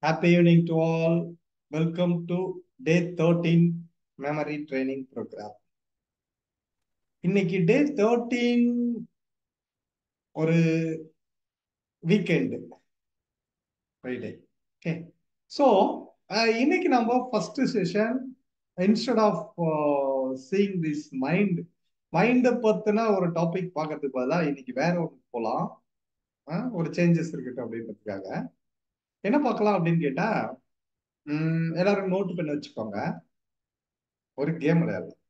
Happy evening to all. Welcome to day 13 memory training program. இன்னைக்கு day 13 ஒரு weekend Friday. Okay, so இன்னைக்கு நம்ம first session instead of seeing this மைண்டை பத்தின ஒரு டாபிக் பார்க்கறதுக்கு பதிலாக இன்னைக்கு வேற ஒன்று போகலாம். ஒரு சேஞ்சஸ் இருக்கட்டும் அப்படின்றதுக்காக என்ன பார்க்கலாம் அப்படின்னு கேட்டா, எல்லாரும் நோட்டு பண்ணி வச்சுக்கோங்க. ஒரு கேம் விளையாடலாம்.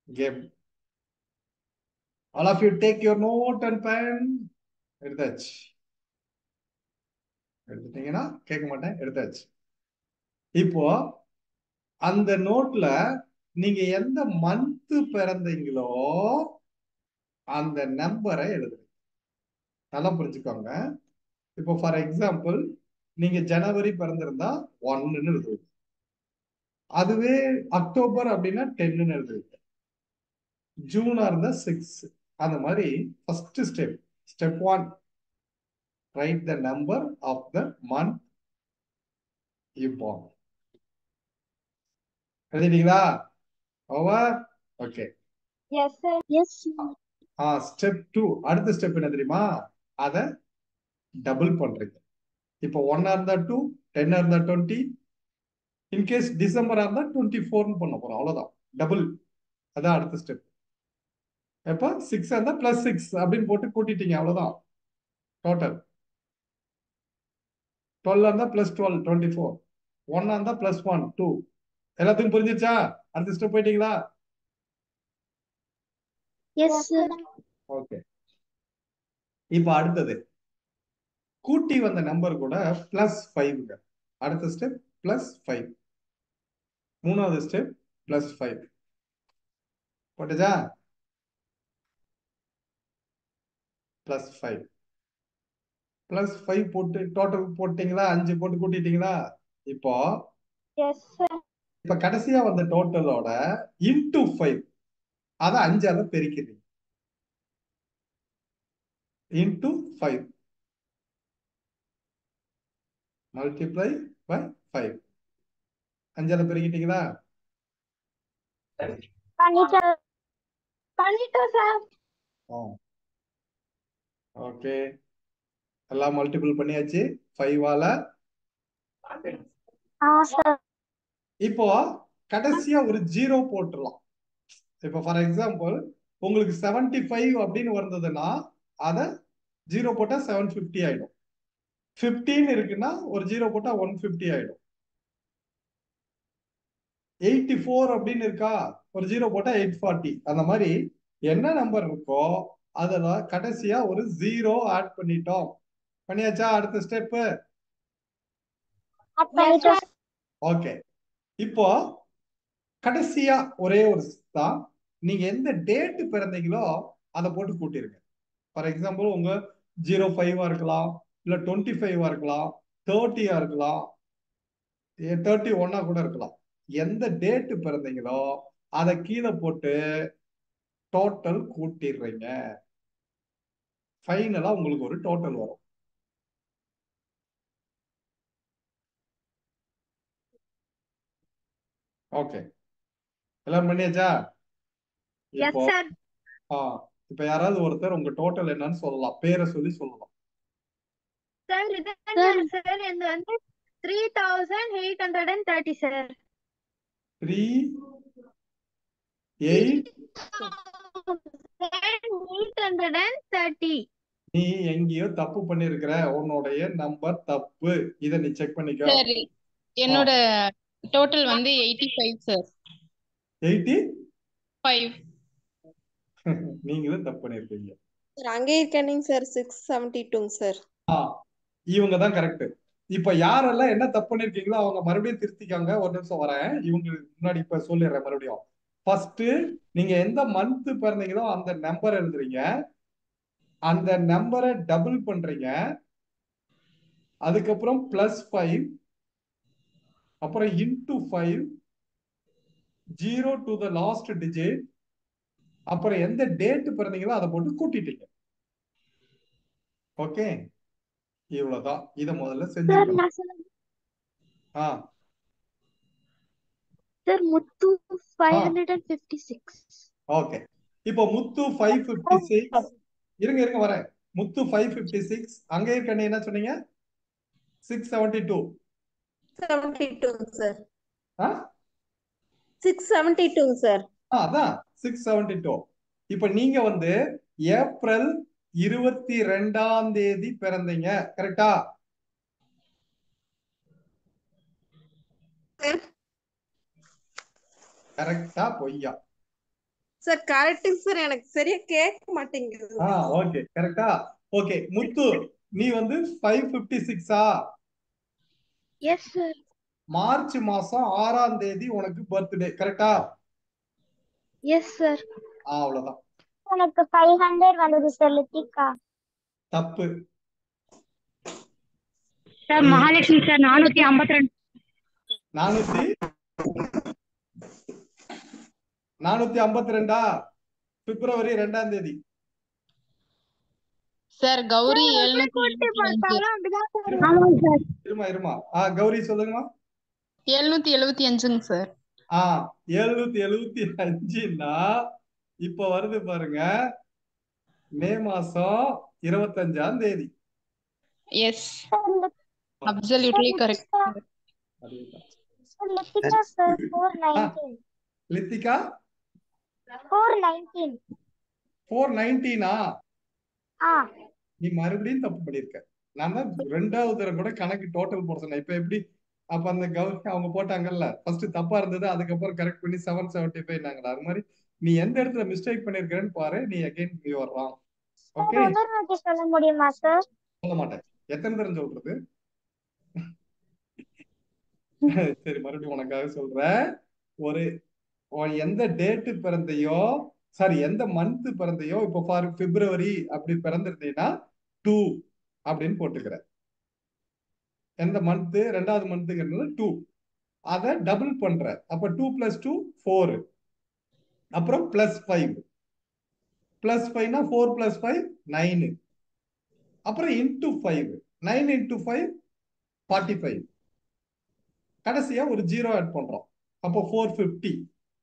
Game. All of you take your note and pen. எடுத்தாச்சு. எடுத்துட்டீங்கன்னா கேட்க மாட்டேன். எடுத்தாச்சு. இப்போ அந்த நோட்ல நீங்க எந்த மந்த் பிறந்தீங்களோ அந்த நம்பரை எழுதுங்க. நல்லா புரிஞ்சுக்கோங்க. இப்போ ஃபார் எக்ஸாம்பிள் நீங்க ஜனவரி பிறந்திருந்தா 1ன்னு எழுதுவீங்க. அதுவே அக்டோபர் அப்படின்னா 10ன்னு எழுதுவீங்க. ஜூனா இருந்தா 6. அந்த மாதிரி first step 1, write the number of the month you born. எழுதிட்டீங்களா? Over. Okay. Yes, sir. Yes, sir. Step 2, அடுத்த ஸ்டெப் என்ன தெரியுமா? அத டபுள் பண்றீங்க. இப்போ 1 இருந்தா 2, 10 இருந்தா 20, இன்கேஸ் டிசம்பர் இருந்தா 24 பண்ண போறோம். அவ்வளவுதான். டபுள். அதான் அடுத்த ஸ்டெப். எப்ப 6 இருந்தா +6 அப்படின்னு போட்டு கூட்டிட்டீங்க. அவ்வளவுதான் டோட்டல். 12 இருந்தா +12 24, 1 இருந்தா +1 2. எல்லாத்துக்கும் புரிஞ்சிச்சா? அடுத்த ஸ்டெப் போயிட்டீங்களா? Yes, sir. ஓகே. இப்ப அடுத்தது கூட்டி வந்த நம்பர் கூட +5. அடுத்த ஸ்டெப் +5. மூணாவது ஸ்டெப் +5. போட்டுச்சா? +5 +5 போட்டு டோட்டல் போட்டீங்களா? 5 போட்டு கூட்டிட்டீங்களா? இப்போ Yes, sir. இப்ப கடைசியா வந்த டோட்டலோட இன்டூ 5 அத 5ஆல பெருக்கிறீங்க. Into 5 multiply by 5. 5ஆல பெருக்கிட்டீங்களா? பண்ணிட்டோம் சார். ஓகே, எல்லாம் மல்டிபிள் பண்ணியாச்சு 5ஆல. சார். இப்போ கடைசியா ஒரு 0 போட்டுடலாம். இப்போ ஃபார் எக்ஸாம்பிள் உங்களுக்கு 75 அப்படின்னு வந்ததுன்னா அத 0 போட்டா 750 ஆயிடும். 15 இருக்குன்னா ஒரு 0 போட்டா 150 ஆயிடும். 84 அப்படின்னு இருக்கா, ஒரு 0 போட்டா 840. அந்த மாதிரி என்ன நம்பர் இருக்கோ அதுல கடைசியா ஒரு 0 ஆட் பண்ணிட்டோம். பண்ணியாச்சா? அடுத்த ஸ்டெப். ஓகே. இப்போ கடைசியா ஒரே ஒரு தான், நீங்க எந்த டேட் பிறந்தீங்களோ அதை போட்டு கூட்டிருங்க. ஃபார் எக்ஸாம்பிள் உங்க 05 இருக்கலாம், இல்ல 25 இருக்கலாம், 30 இருக்கலாம், 31 கூட இருக்கலாம். எந்த டேட் பிறந்தீங்களோ அதை கீழே போட்டு டோட்டல் கூட்டிடுறீங்க. ஃபைனலா உங்களுக்கு ஒரு டோட்டல் வரும். ஓகே, எல்லாரும் பண்ணியாச்சா? இப்போ இப்ப யாராவது ஒருத்தர் உங்க டோட்டல் என்னன்னு சொல்லலாம். பேரை சொல்லி சொல்லலாம். சார் இதுதான் சார், இது வந்து 3830 சார். 3 8 3830. நீ எங்கேயோ தப்பு பண்ணிருக்கிற. உன்னுடைய நம்பர் தப்பு. இத நீ செக் பண்ணிக்கோ. சரி, என்னோட டோட்டல் வந்து 85 சார். 85 நீங்களும் தப்பு பண்ணிருக்கீங்க. சார் அங்கே இருக்கேனிங்க சார் 672 சார். இவங்க தான் கரெக்ட். இப்ப யாரெல்லாம் என்ன தப்பு பண்ணிருக்கீங்களோ அவங்க மறுபடியும் திருத்திக்காங்க. ஒரு நிமிஷம் வரேன், இவங்க முன்னாடி இப்ப சொல்லிடுறேன் மறுபடியும். ஃபர்ஸ்ட் நீங்க எந்த மந்த் பிறந்தீங்களோ அந்த நம்பர் எழுதுறீங்க. அந்த நம்பரை டபுள் பண்றீங்க. அதுக்கப்புறம் +5, அப்புறம் into 5, 0 to the last digit, அப்புறம் எந்த டேட் பிறந்தீங்களோ அதை போட்டு கூட்டிட்டீங்க. ஓகே, இவ்வளவுதான். இத முதல்ல சார் செஞ்சுக்கணும். நான் சொல்லுங்க ஆ சார் முத்து ஆ 556 ஓகே. இப்போ முத்து 556 இருங்க இருங்க வரேன். முத்து 556 அங்க இருக்க என்ன சொன்னீங்க? 672 72 சார் ஆ 672 சார் அதான் 672. இப்ப நீங்க வந்து ஏப்ரல் 22ஆம் தேதி பிறந்தீங்க கரெக்டா? கரெக்டா பொய்யா? சார் கரெக்டுங்க சார் எனக்கு சரியா கேட்க மாட்டேங்குது ஓகே கரெக்டா. ஓகே முத்து நீ வந்து 556ஆ? எஸ் சார் மார்ச் மாசம் 6ஆம் தேதி உனக்கு பர்த்டே கரெக்டா? எஸ் சார் அவ்வளவுதான். எனக்கு 500 வந்தது சார் லித்திகா தப்பு. சார் மகாலட்சுமி சார் 452 452 பிப்ரவரி 2ஆம் தேதி. சார் கௌரி கூட்டி 775 பார்த்தாலும் அப்படிதான் சார் ஆமாங்க சார் இருமா கௌரி சொல்லுங்கம்மா. 775ங்க சார். 775ன்னா இப்ப வருது பாருங்க மே மாசம் 25ஆம் தேதி. Yes absolutely correct. Lithika sir 419 Lithika 419 419ஆ? ஆ நீ மறுபடியும் தப்பு பண்ணிருக்க. நான் தான் 2வது தடவை கூட கணக்கு டோட்டல் போட சொன்னேன். இப்ப எப்படி? அப்ப அந்த கௌரி அவங்க போட்டாங்கல்ல ஃபர்ஸ்ட் தப்பா இருந்தது, அதுக்கப்புறம் கரெக்ட் பண்ணி 775 நாங்களா? அது மாதிரி நீ எந்த இடத்துல மிஸ்டேக் பண்ணிருக்கேன்னு பாரு. நீ again you are wrong. Okay சொல்ல முடியுமா சார்? சொல்ல மாட்டேன். எத்தனை தரம் சொல்றது? சரி மறுபடியும் உனக்காக சொல்றேன். ஒரு எந்த டேட்டு பிறந்தையோ சாரி எந்த மந்த் பிறந்தையோ இப்போ ஃபார் பிப்ரவரி அப்படி பிறந்திருந்தீங்கன்னா 2 அப்படின்னு போட்டுக்கிற. எந்த மந்த் 2வது மந்த்ங்கிறது 2 அதை டபுள் பண்ற. அப்ப 2 + 2 4 அப்புறம் +5 +5னா 4 + 5 9 அப்புறம் இன்டூ 5 9 × 5 45 கடைசியா ஒரு 0 ஆட் பண்றோம். அப்போ 450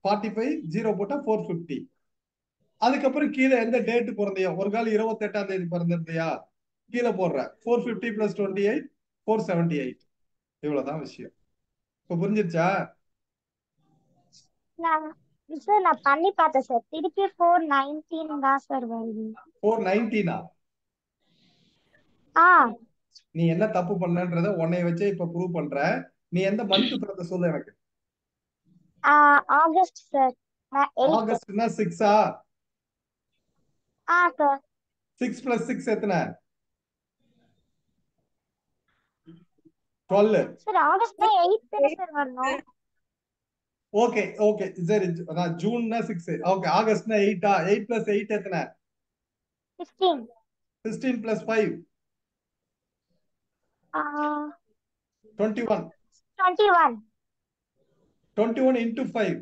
45 0 போட்டா 450. அதுக்கப்புறம் கீழே எந்த டேட் பிறந்தையோ ஒரு கால 28ஆம் தேதி பிறந்திருந்தையா கீழே போடுற 450 + 28 478. இவ்வளவுதான் விஷயம். இப்ப புரிஞ்சிருச்சா? சார் நான் பண்ணி பார்த்தேன் சார் திருப்பி 419 தான் சார் வருது. 419ஆ? ஆ நீ என்ன தப்பு பண்ணன்றத உன்னைய வச்சே இப்ப ப்ரூவ் பண்ற. நீ எந்த மந்த் பிறந்த சொல்லு எனக்கு. August sir 8. ஆகஸ்ட்னா 6ஆ? சார் 6 + 6 எத்தனை? 12. சார் ஆகஸ்ட்ல 8 தானே சார் வரணும்? ஓகே ஓகே சரி அதான் ஜூன்னா 6. ஓகே ஆகஸ்ட்னா 8ஆ? 8 + 8 எத்தனை? 16. 16 + 5 21. 21. 21 × 5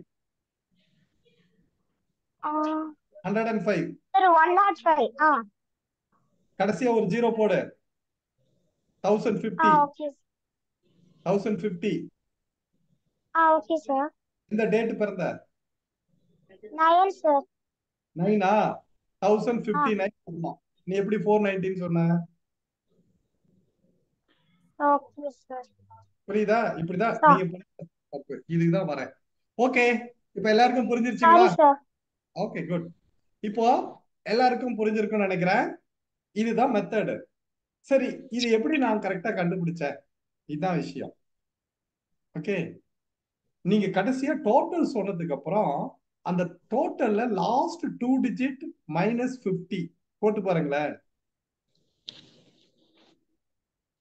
105. சார் 105. கடைசியா ஒரு 0 போடு. 1050. ஓகே 1050. Okay sir. இந்த டேட் பிறந்த? 9 சார். 9ஆ? 1059 சொன்னோம். நீ எப்படி 419 சொன்ன? Okay sir. புரியுதா? இப்படிதான் நீங்க பண்ண தப்பு. இதுதான் வரேன். ஓகே இப்ப எல்லாருக்கும் சாரி புரிஞ்சிருச்சுங்களா? சார். Okay good. இப்போ எல்லாருக்கும் புரிஞ்சிருக்கும்னு நினைக்கிறேன். இதுதான் மெத்தடு. சரி இது எப்படி நான் கரெக்டா கண்டுபிடிச்சேன்? இதுதான் விஷயம். ஓகே நீங்க கடைசியா டோட்டல் சொன்னதுக்கு அப்புறம் அந்த டோட்டல்ல லாஸ்ட் 2 டிஜிட் -50 போட்டு பாருங்களேன்.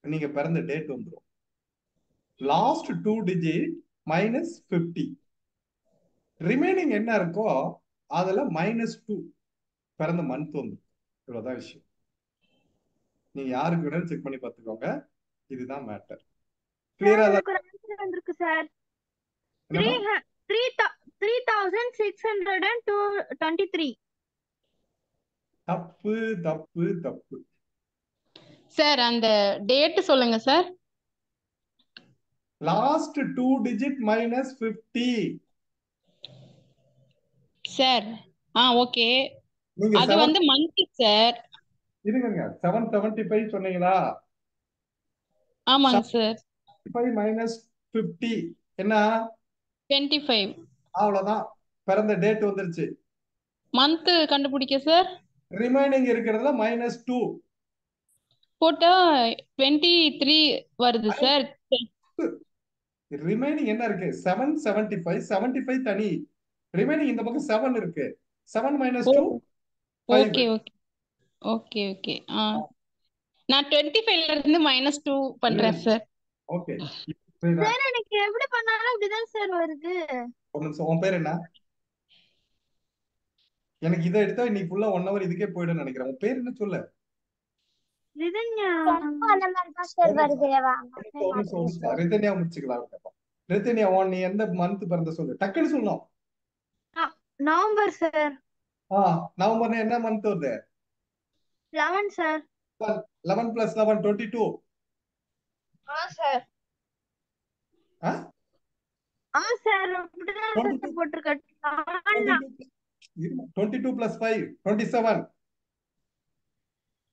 நீங்க பிறந்த டேட் வந்துடும். லாஸ்ட் 2 டிஜிட் -50 ரிமைனிங் என்ன இருக்கோ அதுல -2 பிறந்த மந்த் வந்துடும். இவ்வளவுதான் விஷயம். நீங்க யாருக்கு வேணாலும் செக் பண்ணி பார்த்துக்கோங்க. இதுதான் மேட்டர். கிளியரா? எனக்கு ஒரு ஆன்சர் வந்திருக்கு சார். 3623. தப்பு தப்பு தப்பு. சார் அந்த டேட் சொல்லுங்க sir. Last 2 digit minus 50. Sir okay. நீங்க அது வந்து மந்த் சார். இருங்க 775 சொன்னீங்களா? ஆமாங்க சார். 5 minus 50 என்ன? 25. அவ்வளவுதான், பிறந்த டேட் வந்துருச்சு. மந்த் கண்டுபிடிக்க சார். ரிமைனிங் இருக்கிறதுல -2 போட்டா 23 வருது சார். ரிமைனிங் என்ன இருக்கு? 775 75 தனி, ரிமைனிங் இந்த பக்கம் 7 இருக்கு. 7 minus 2 okay 5. Okay okay okay. நான் 25ல இருந்து -2 பண்றேன் சார். ஓகே, சார் எனக்கு எப்படி பண்ணாலும் இப்படிதான் சார் வருது. ஒரு நிமிஷம், உன் பேர் என்ன? எனக்கு இதை எடுத்தா இன்னைக்கு ஃபுல்லா 1 hour இதுக்கே போயிடும்னு நினைக்கிறேன். உன் பேர் என்ன சொல்லு? எனக்கும் அந்த மாதிரி தான் சார் வருது. ரிதன்யா முடிச்சுக்கலாம். ரிதன்யா, நீ எந்த மந்த் பிறந்த சொல்லு, டக்குன்னு சொல்லணும். November sir. நவம்பர்னா என்ன மந்த் வருது? 11 சார். 11 plus 11 22. சார் சார் போட்டிருக்கேன். 22 plus 5 27.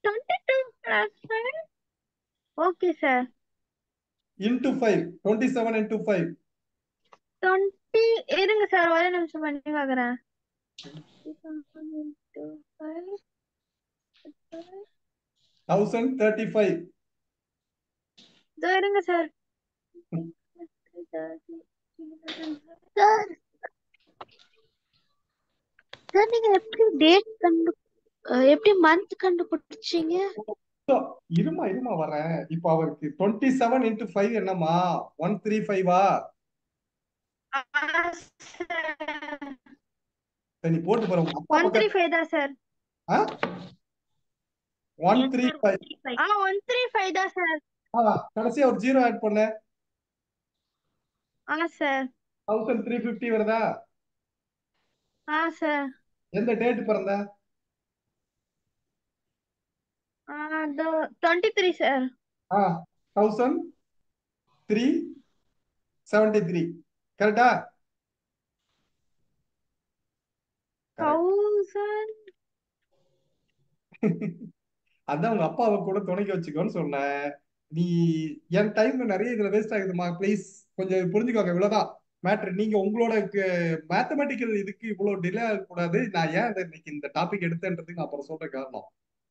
22 plus 5. Okay sir. into 5 27 into 5. 20 இருங்க சார், ஒரே நிமிஷம் பண்ணி பாக்குறேன். 1035. இதோ இருங்க சார். சார் நீங்க எப்படி டேட் எப்படி மந்த் கண்டுபிடிச்சீங்க? இருமா வரேன். இப்ப அவருக்கு 27 into 5 என்னமா? 135. நீ போட்டு போற 135 தான் சார். 135. 135 தான் சார். கடைசியா ஒரு 0 ஆட் பண்ண. சார் 1350 வருதா? சார் எந்த டேட் பிறந்த? 23 சார். 1373 கரெக்டா? 1000. அதான் உங்க அப்பாவை கூட துணைக்கு வச்சுக்கோன்னு சொன்னேன். நீ என் டைம் நிறைய இதுல வேஸ்ட் ஆகுதுமா, ப்ளீஸ் கொஞ்சம் புரிஞ்சுக்கோங்க. இவ்வளவுதான் மேட்ரு. நீங்க உங்களோட மேத்தமெட்டிக்கல் இதுக்கு இவ்வளவு டிலே ஆகக்கூடாது. நான் ஏன் இன்னைக்கு இந்த டாபிக் எடுத்தேன்றதுக்கு அப்புறம் சொல்ற காரணம்.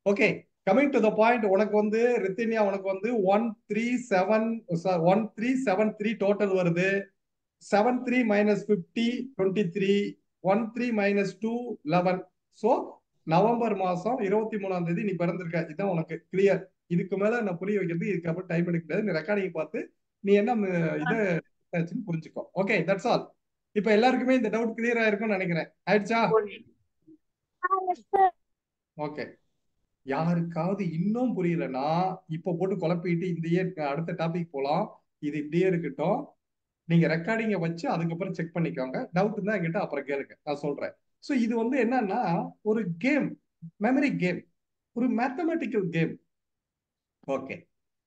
Okay, coming to the point. உனக்கு வந்து ரித்தினியா, உனக்கு வந்து 1373 டோட்டல் வருது. 73 minus 50 23. 13 minus 2 11. ஸோ நவம்பர் மாசம் 23ஆம் தேதி நீ பிறந்திருக்க. இதுதான் உனக்கு கிளியர். இதுக்கு மேல நான் புரிய வைக்கிறது இதுக்கப்புறம் டைம் எடுக்காது. நீ ரெக்கார்டிங் பார்த்து நீ என்ன இதை புரிஞ்சுக்கோ. Okay, that's all. இப்ப எல்லாருக்குமே இந்த டவுட் கிளியர் ஆயிருக்கும்னு நினைக்கிறேன். ஆயிடுச்சா? ஓகே, யாருக்காவது இன்னும் புரியலன்னா இப்ப போட்டு குழப்பிட்டு இந்த அடுத்த டாபிக் போலாம். இது இப்படியே இருக்கட்டும். நீங்க ரெக்கார்டிங்க வச்சு அதுக்கப்புறம் செக் பண்ணிக்கோங்க. டவுட் இருந்தா என்கிட்ட அப்புறம் கேளுங்க, நான் சொல்றேன். ஸோ இது வந்து என்னன்னா ஒரு கேம், மெமரி கேம், ஒரு மேத்தமெட்டிக்கல் கேம். ஓகே,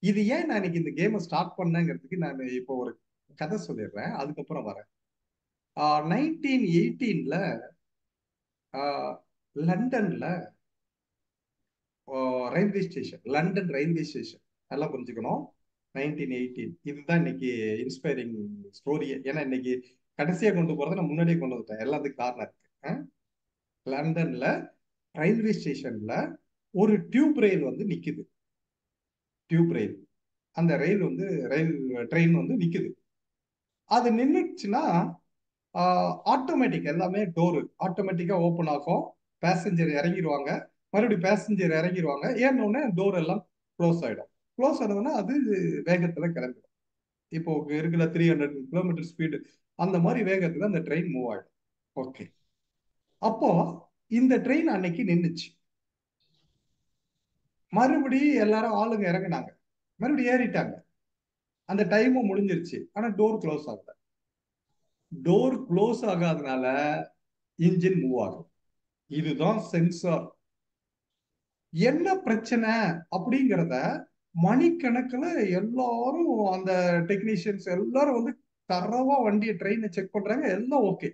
இது ஏன் நான் இன்னைக்கு இந்த கேமை ஸ்டார்ட் பண்ணேங்கிறதுக்கு நான் இப்போ ஒரு கதை சொல்லிடுறேன், அதுக்கப்புறம் வரேன். 1918ல லண்டன்ல railway station, London railway station நல்லா புரிஞ்சுக்கணும். 1918 இதுதான் இன்னைக்கு இன்ஸ்பைரிங் ஸ்டோரியே. ஏன்னா இன்னைக்கு கடைசியா கொண்டு போறதை நான் முன்னாடியே கொண்டு வந்துட்டேன். எல்லாத்துக்கும் காரணம் இருக்கு. லண்டன்ல ரயில்வே ஸ்டேஷன்ல ஒரு டியூப் ரயில் வந்து நிக்குது. டியூப் ரயில், அந்த ரயில் வந்து ட்ரெயின் வந்து நிக்குது. அது நின்றுச்சுன்னா ஆட்டோமேட்டிக் எல்லாமே டோரு ஆட்டோமேட்டிக்கா ஓப்பன் ஆகும். பேசஞ்சர் இறங்கிடுவாங்க, மறுபடியும் பேசஞ்சர் இறங்கிடுவாங்க. ஏன்னொன்னே டோர் எல்லாம் க்ளோஸ் ஆயிடும். க்ளோஸ் ஆனதுன்னா அது வேகத்துல கிளம்பிடும். இப்போ இருக்கிற 300 கிலோமீட்டர் ஸ்பீடு அந்த மாதிரி வேகத்துல அந்த ட்ரெயின் மூவ் ஆயிடும். ஓகே, அப்போ இந்த ட்ரெயின் அன்னைக்கு நின்றுச்சு. மறுபடியும் எல்லாரும் ஆளுங்க இறங்கினாங்க, மறுபடியும் ஏறிட்டாங்க. அந்த டைமும் முடிஞ்சிருச்சு. ஆனா டோர் க்ளோஸ் ஆகல. டோர் க்ளோஸ் ஆகாதனால இன்ஜின் மூவ் ஆகும். இதுதான் சென்சார். என்ன பிரச்சனை அப்படிங்கிறத மணிக்கணக்குல எல்லாரும் அந்த டெக்னீஷியன்ஸ் எல்லாரும் வந்து தரவா வண்டியை ட்ரெயினை செக் பண்றாங்க, எல்லாம் ஓகே.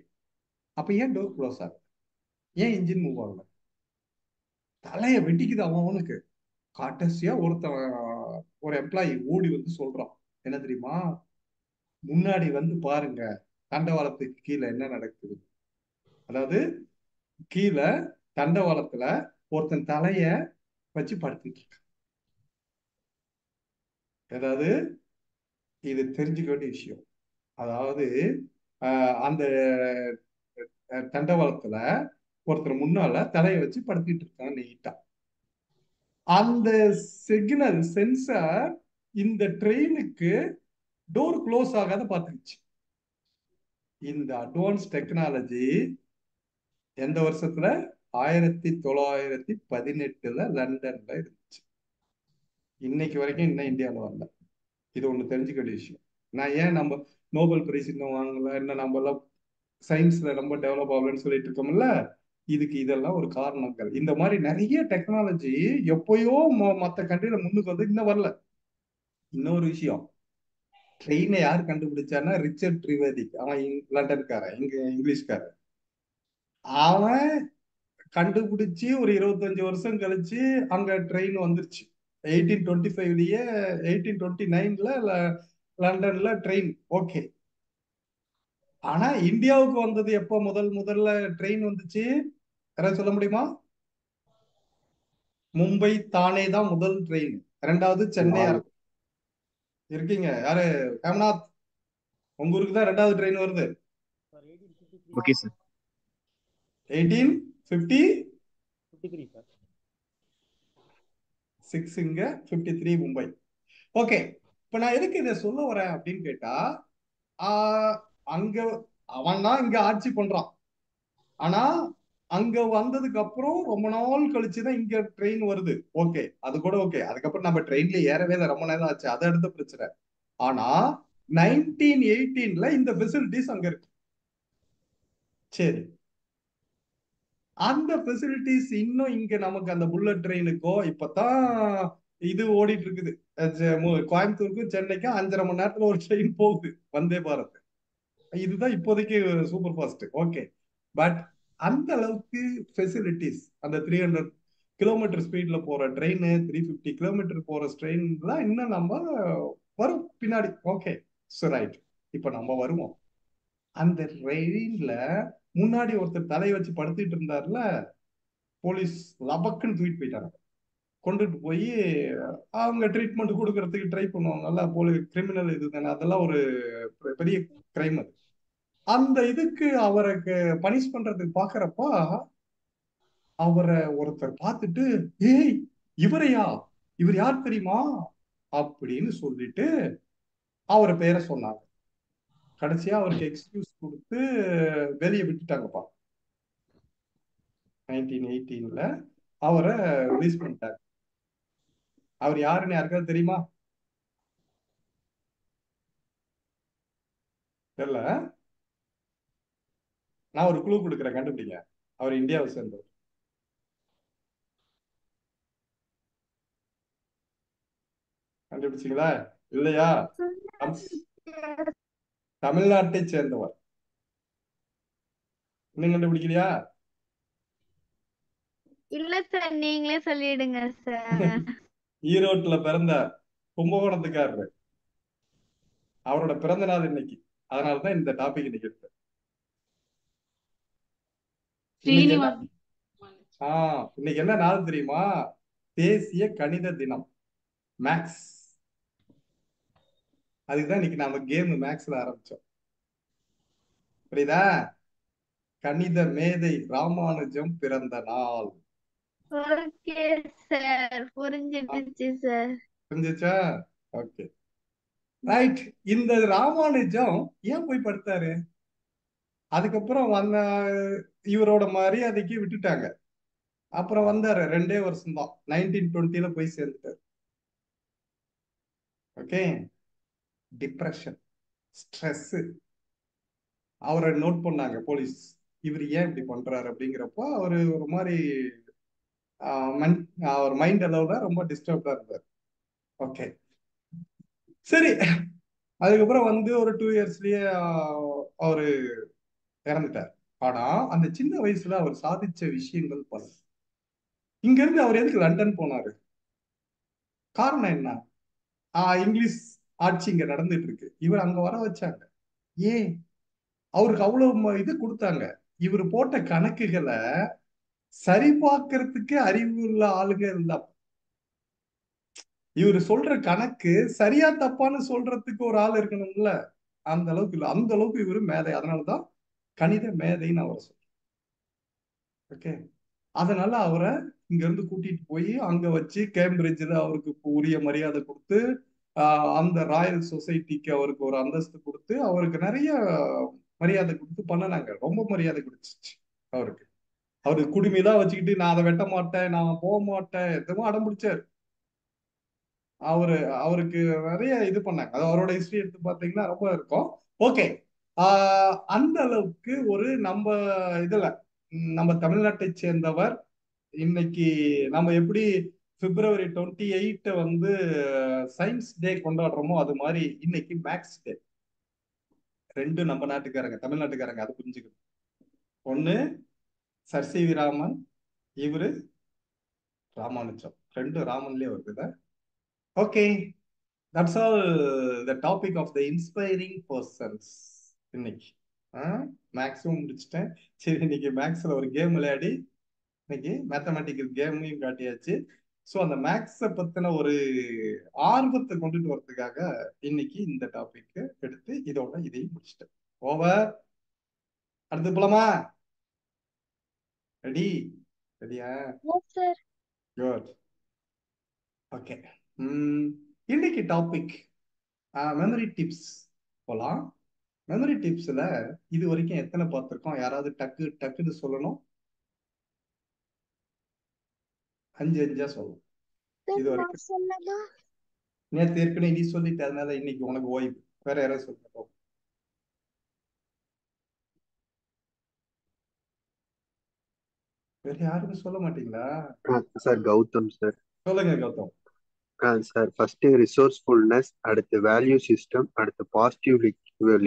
அப்ப ஏன் டோர் க்ளோஸ் ஆகுது? ஏன் இன்ஜின் மூவ் ஆகல? தலைய வெட்டிக்குது அவனுக்கு. கடைசியா ஒரு எம்ப்ளாயி ஓடி வந்து சொல்றான், என்ன தெரியுமா, முன்னாடி வந்து பாருங்க தண்டவாளத்துக்கு கீழே என்ன நடக்குது. அதாவது கீழே தண்டவாளத்துல ஒருத்தன் தலைய வச்சு படுத்துட்டு இருக்கான். ஏதாவது இது தெரிஞ்சுக்க வேண்டிய விஷயம். அதாவது அந்த தண்டவாளத்துல ஒருத்தர் முன்னால தலையை வச்சு படுத்திட்டு இருக்கான் நீட்டா. அந்த சிக்னல் சென்சார் இந்த ட்ரெயினுக்கு டோர் க்ளோஸ் ஆகாத பார்த்துருச்சு. இந்த அட்வான்ஸ் டெக்னாலஜி எந்த வருஷத்துல? 1918 லண்டன்ல இருந்துச்சு. இன்னைக்கு வரைக்கும் இன்னும் இந்தியாவில் வரல. இது ஒண்ணு தெரிஞ்சுக்க வேண்டிய விஷயம். நான் ஏன் நம்ம நோபல் பிரைஸ் இன்னும் வாங்கல, இன்னும் நம்ம எல்லாம் சயின்ஸ்ல ரொம்ப டெவலப் ஆகலன்னு சொல்லிட்டு இருக்கோம்ல, இதுக்கு இதெல்லாம் ஒரு காரணங்கள். இந்த மாதிரி நிறைய டெக்னாலஜி எப்பயோ மற்ற கண்ட்ரில முன்னுக்கு வந்து இன்னும் வரல. இன்னொரு விஷயம், ட்ரெயினை யார் கண்டுபிடிச்சான்னா ரிச்சர்ட் ட்ரிவேதிக். அவன் லண்டன்காரன், இங்கிலீஷ்காரன். அவன் கண்டுபிடிச்சு ஒரு 25 வருஷம் கழிச்சு அங்க ட்ரெயின் வந்துருச்சு. 1825லயே 1829ல லண்டன்ல ட்ரெயின் ஓகே. ஆனா இந்தியாவுக்கு வந்தது எப்போ முதல்ல ட்ரெயின் வந்துச்சு? யாராவது சொல்ல முடியுமா? மும்பை தானே தான் முதல் ட்ரெயின். ரெண்டாவது சென்னை இருக்கீங்க யாரு? ராம்நாத், உங்க ஊருக்கு தான் ரெண்டாவது ட்ரெயின் வருது. Okay sir. 1856 இங்க, 53 மும்பை. ஓகே. இப்ப நான் எதுக்கு இதை சொல்ல வரேன் அப்படின்னு கேட்டா, அங்க அவன் தான் இங்க ஆட்சி பண்றான். ஆனா அங்க வந்ததுக்கு அப்புறம் ரொம்ப நாள் கழிச்சுதான் இங்க ட்ரெயின் வருது. ஓகே, அது கூட ஓகே. அதுக்கப்புறம் நம்ம ட்ரெயின்ல ஏறவே இல்லை, ரொம்ப நேரம் ஆச்சு, அது அடுத்த பிரச்சனை. ஆனா 1918ல இந்த ஃபெசிலிட்டிஸ் அங்க இருக்கு. சரி, அந்த ஃபெசிலிட்டிஸ் இன்னும் இங்க நமக்கு அந்த புல்லட் ட்ரெயினுக்கோ இப்பதான் இது ஓடிட்டு இருக்குது. கோயம்புத்தூருக்கும் சென்னைக்கும் 5.5 மணி நேரத்துல ஒரு ட்ரெயின் போகுது, வந்தே பாரத். இதுதான் இப்போதைக்கு சூப்பர் ஃபாஸ்ட். ஓகே, பட் அந்த அளவுக்கு ஃபெசிலிட்டிஸ் அந்த 300 கிலோமீட்டர் ஸ்பீட்ல போற ட்ரெயின், 350 கிலோமீட்டர் போற ட்ரெயின்லாம் இன்னும் நம்ம வரும் பின்னாடி. Okay, right. இப்ப நம்ம வருவோம். அந்த ட்ரெயின்ல முன்னாடி ஒருத்தர் தலையை வச்சு படுத்திட்டு இருந்தாருல, போலீஸ் லபக்குன்னு தூக்கிட்டு போயிட்டாங்க. கொண்டுட்டு போய் அவங்க ட்ரீட்மெண்ட் கொடுக்கறதுக்கு ட்ரை பண்ணுவாங்கல்ல, போலீஸ் கிரிமினல் இது தானே, அதெல்லாம் ஒரு பெரிய கிரைம் அது. அந்த இதுக்கு அவருக்கு பனிஷ் பண்றதுக்கு பாக்குறப்ப அவரை ஒருத்தர் பார்த்துட்டு, ஏய் இவரையா, இவர் யார் தெரியுமா அப்படின்னு சொல்லிட்டு அவரை பேரை சொன்னாங்க. கடைசியா அவருக்கு எக்ஸ்கியூஸ் கொடுத்து வெளியே விட்டுட்டாங்கப்பா. 1918ல அவரை ரிலீஸ் பண்ணிட்டாங்க. அவர் யாருன்னு யாருக்காவது தெரியுமா? தெரியல. நான் ஒரு குழு கொடுக்குறேன், கண்டுபிடிங்க. அவர் இந்தியாவை சேர்ந்தவர். கண்டுபிடிச்சிங்களா? இல்லையா? தமிழ்நாட்டை சேர்ந்தவர். இன்னும் கண்டுபிடிக்கலையா? இல்ல சார், நீங்களே சொல்லிடுங்க சார். ஈரோட்டுல பிறந்த கும்பகோணத்துக்காரரு. அவரோட பிறந்த நாள் இன்னைக்கு. அதனாலதான் இந்த டாபிக் இன்னைக்கு எடுத்தேன். இன்னைக்கு என்ன நாள் தெரியுமா? தேசிய கணித தினம், மேக்ஸ். அதுக்குதான் இன்னைக்கு நாம கேம் மேக்ஸ்ல ஆரம்பிச்சோம். புரியுதா? கணித மேதை ராமானுஜம் பிறந்த நாள். ஓகே சார், புரிஞ்சிடுச்சு சார். புரிஞ்சுச்சா? Okay, right. இந்த ராமானுஜம் ஏன் போய் படுத்தாரு? அதுக்கப்புறம் இவரோட மரியாதைக்கு விட்டுட்டாங்க. அப்புறம் வந்தாரு, 2 வருஷம் தான், 1920ல போய் சேர்ந்துட்டாரு. Okay, depression, stress. அவரை நோட் பண்ணாங்க போலீஸ், இவர் ஏன் இப்படி பண்றாரு அப்படிங்கிறப்போ அவரு ஒரு மாதிரி அவர் மைண்ட் அளவுல ரொம்ப டிஸ்டர்ப்டா இருந்தார். ஓகே, சரி. அதுக்கப்புறம் வந்து ஒரு 2 இயர்ஸ்லயே அவரு இறந்துட்டார். ஆனா அந்த சின்ன வயசுல அவர் சாதிச்ச விஷயங்கள் பல. இங்க இருந்து அவர் எதுக்கு லண்டன் போனாரு? காரணம் என்ன? இங்கிலீஷ் ஆட்சி இங்க நடந்துட்டு இருக்கு, இவர் அங்க வர வச்சாங்க. ஏன்? அவருக்கு அவ்வளவு இது கொடுத்தாங்க. இவர் போட்ட கணக்குகளை சரி பார்க்கறதுக்கு அறிவு உள்ள ஆளுங்க இருந்தா, இவர் சொல்ற கணக்கு சரியா தப்பான்னு சொல்றதுக்கு ஒரு ஆள் இருக்கணும்ல. அந்த அளவுக்கு இல்ல, அந்த அளவுக்கு இவரு மேதை. அதனாலதான் கணித மேதைன்னு அவர் சொல்றேன். ஓகே, அதனால அவரை இங்க இருந்து கூட்டிட்டு போய் அங்க வச்சு கேம்பிரிட்ஜ்ல அவருக்கு உரிய மரியாதை கொடுத்து, அந்த ராயல் சொசைட்டிக்கு அவருக்கு ஒரு அந்தஸ்து கொடுத்து, அவருக்கு நிறைய மரியாதை கொடுத்து பண்ணனாங்க. ரொம்ப மரியாதை கொடுத்துச்சு அவருக்கு. அவரு குடுமையெல்லாம் வச்சுக்கிட்டு நான் அதை வெட்ட மாட்டேன், நான் போக மாட்டேன், எதுவும் அடம் பிடிச்சாரு. அவருக்கு நிறைய இது பண்ணாங்க. அது அவரோட ஹிஸ்டரி எடுத்து பார்த்தீங்கன்னா ரொம்ப இருக்கும். ஓகே, அந்த அளவுக்கு ஒரு நம்ம இதுல நம்ம தமிழ்நாட்டை சேர்ந்தவர். இன்னைக்கு நம்ம எப்படி February 28 வந்து சயின்ஸ் டே கொண்டாடுறோமோ, அது மாதிரி இன்னைக்கு மேக்ஸ் டே. ரெண்டும் நம்ம நாட்டுக்காரங்க, தமிழ்நாட்டுக்காரங்க, அது புரிஞ்சுக்கணும். ஒண்ணு சர் சி வி ராமன், இவரு ராமானுஜம். ரெண்டும் ராமன்லயே வருது. Okay, that's all the topic of the inspiring persons. இன்னைக்கு மேக்ஸும் முடிச்சிட்டேன். சரி, இன்னைக்கு மேக்ஸ்ல ஒரு கேம் விளையாடி இன்னைக்கு மேத்தமெட்டிக்கல் கேமையும் காட்டியாச்சு. ஸோ அந்த மேக்ஸை பத்தின ஒரு ஆர்வத்தை கொண்டுட்டு வரதுக்காக இன்னைக்கு இந்த டாபிக் எடுத்து இதோட இதையும் முடிச்சிட்டேன். ஓவர். அடுத்து போலாமா? ரெடி? ரெடியா? சார். குட். ஓகே, இன்னைக்கு டாபிக் மெமரி டிப்ஸ் போலாம். மெமரி டிப்ஸ்ல இது வரைக்கும் எத்தனை பார்த்திருக்கோம்? யாராவது டக்குன்னு சொல்லணும். 5 சொல்லணும். இது வரைக்கும் நேற்று ஏற்கனவே நீ சொல்லிட்டு, அதனால இன்னைக்கு உனக்கு ஓய்வு. வேற யாராவது சொல்லணும்? வேற யாருமே சொல்ல மாட்டீங்களா? Sir Gautham sir. சொல்லுங்க கௌதம். சார் ஃபர்ஸ்ட் ரிசோர்ஸ்ஃபுல்னஸ், அடுத்து வேல்யூ சிஸ்டம், அடுத்து பாசிட்டிவ்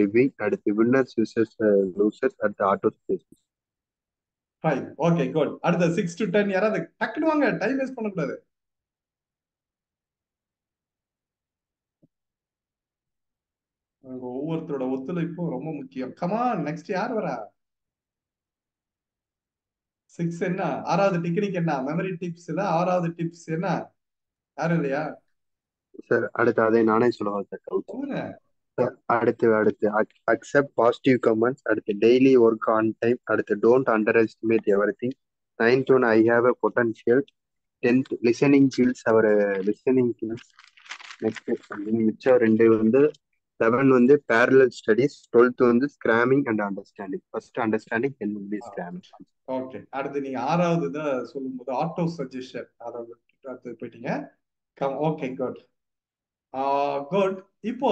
லிவிங், அடுத்து வின்னர்ஸ் லூசர்ஸ், அடுத்து auto space. Fine. Okay, good. அடுத்த 6 to 10 யாராவது டக்குனு வாங்க, டைம் வேஸ்ட் பண்ணக்கூடாது. ஒவ்வொருத்தரோட ஒத்துழைப்பும் ரொம்ப முக்கியம். கமான், நெக்ஸ்ட் யார் வரா? 6 என்ன? 6வது டெக்னிக் என்ன? மெமரி டிப்ஸ்ல 6வது டிப்ஸ் என்ன? யாரும் இல்லையா? சார் அடுத்து அதை நானே சொல்லவா சார்? சொல்லுங்க. அடுத்து அக்செப்ட் பாசிட்டிவ் கமெண்ட்ஸ், அடுத்து டெய்லி ஒர்க் ஆன் டைம், அடுத்து don't underestimate everything. 9th one I have a potential. 10th listening skills, our listening skills. Next மிச்சம் 2 வந்து 11 வந்து பேரலல் ஸ்டடிஸ், 12th வந்து scramming and understanding. First understanding, then வந்து scramming. Okay, அடுத்து நீங்க 6வது தான் சொல்லும்போது ஆட்டோ சஜஷன், அதை அடுத்து போயிட்டீங்க. Okay, good. குட். இப்போ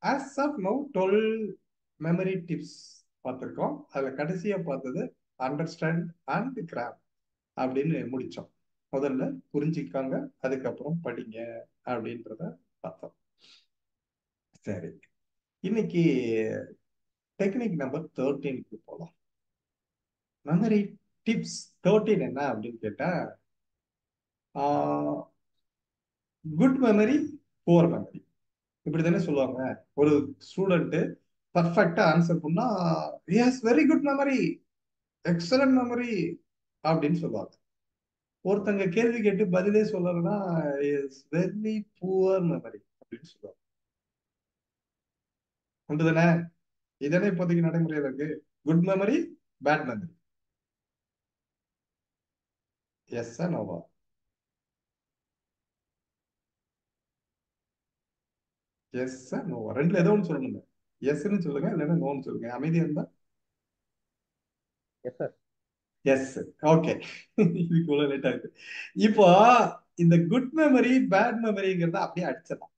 as of now 12 memory tips பார்த்துருக்கோம். அதுல கடைசியா பார்த்தது அண்டர்ஸ்டாண்ட் அண்ட் கிராப் அப்படின்னு முடிச்சோம். முதல்ல புரிஞ்சுக்காங்க, அதுக்கப்புறம் படிங்க அப்படின்றத பார்த்தோம். சரி, இன்னைக்கு டெக்னிக் நம்பர் 13க்கு போகலாம். மெமரி டிப்ஸ் 13 என்ன அப்படின்னு கேட்டா, குட் மெமரி, புவர் மெமரி, இப்படி தானே சொல்லுவாங்க. ஒரு ஸ்டூடெண்ட் பர்ஃபெக்டா ஆன்சர் பண்ணா yes very good memory, excellent memory அப்படின்னு சொல்லுவாங்க. ஒருத்தங்க கேள்வி கேட்டு பதிலே சொல்லலைன்னா இஸ் வெரி புவர் மெமரி அப்படின்னு சொல்லுவாங்க. உண்டுதானே? இதனே இப்போதைக்கு நடைமுறையில் இருக்கு. Good memory, bad memory. Yes நோவா? எஸ் நோவா ரெண்டுல ஏதோ ஒன்று சொல்லணுங்க. எஸ்ன்னு சொல்லுங்க, இல்லைன்னா நோன்னு சொல்லுங்க. அமைதியா இருந்தா எஸ் சார். எஸ். ஓகே, இதுக்கு இவ்வளவு லேட் ஆகுது. இப்போ இந்த குட் மெமரி பேட் மெமரிங்கிறத அப்படியே அடிச்சிடலாம்.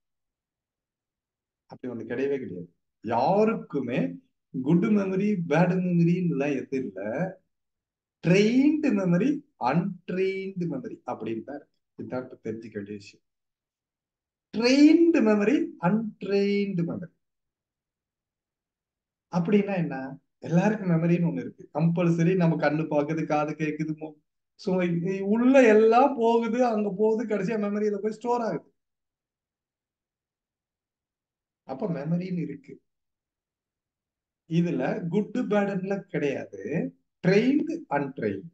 அப்படி ஒண்ணு கிடையவே கிடையாது. யாருக்குமே குட் மெமரி பேட் மெமரின்னு எது இல்லை. ட்ரெயின்டு மெமரி, அன்ட்ரெயின்டு மெமரி அப்படின்னு தான் இருக்கு. இதுதான் இப்ப தெரிஞ்சுக்க வேண்டிய விஷயம். Trained memory, untrained memory. அப்படின்னா என்ன? எல்லாருக்கும் மெமரின்னு ஒண்ணு இருக்கு. கம்பல்சரி நம்ம கண்ணு பாக்குது, காது கேக்குது, சோ உள்ள எல்லாம் போகுது, அங்க போகுது, கடைசியா மெமரியில போய் ஸ்டோர் ஆகுது. அப்ப மெமரின்னு இருக்கு. இதுல குட் பேடுல கிடையாது, ட்ரெயின்டு அன்ட்ரெயின்டு.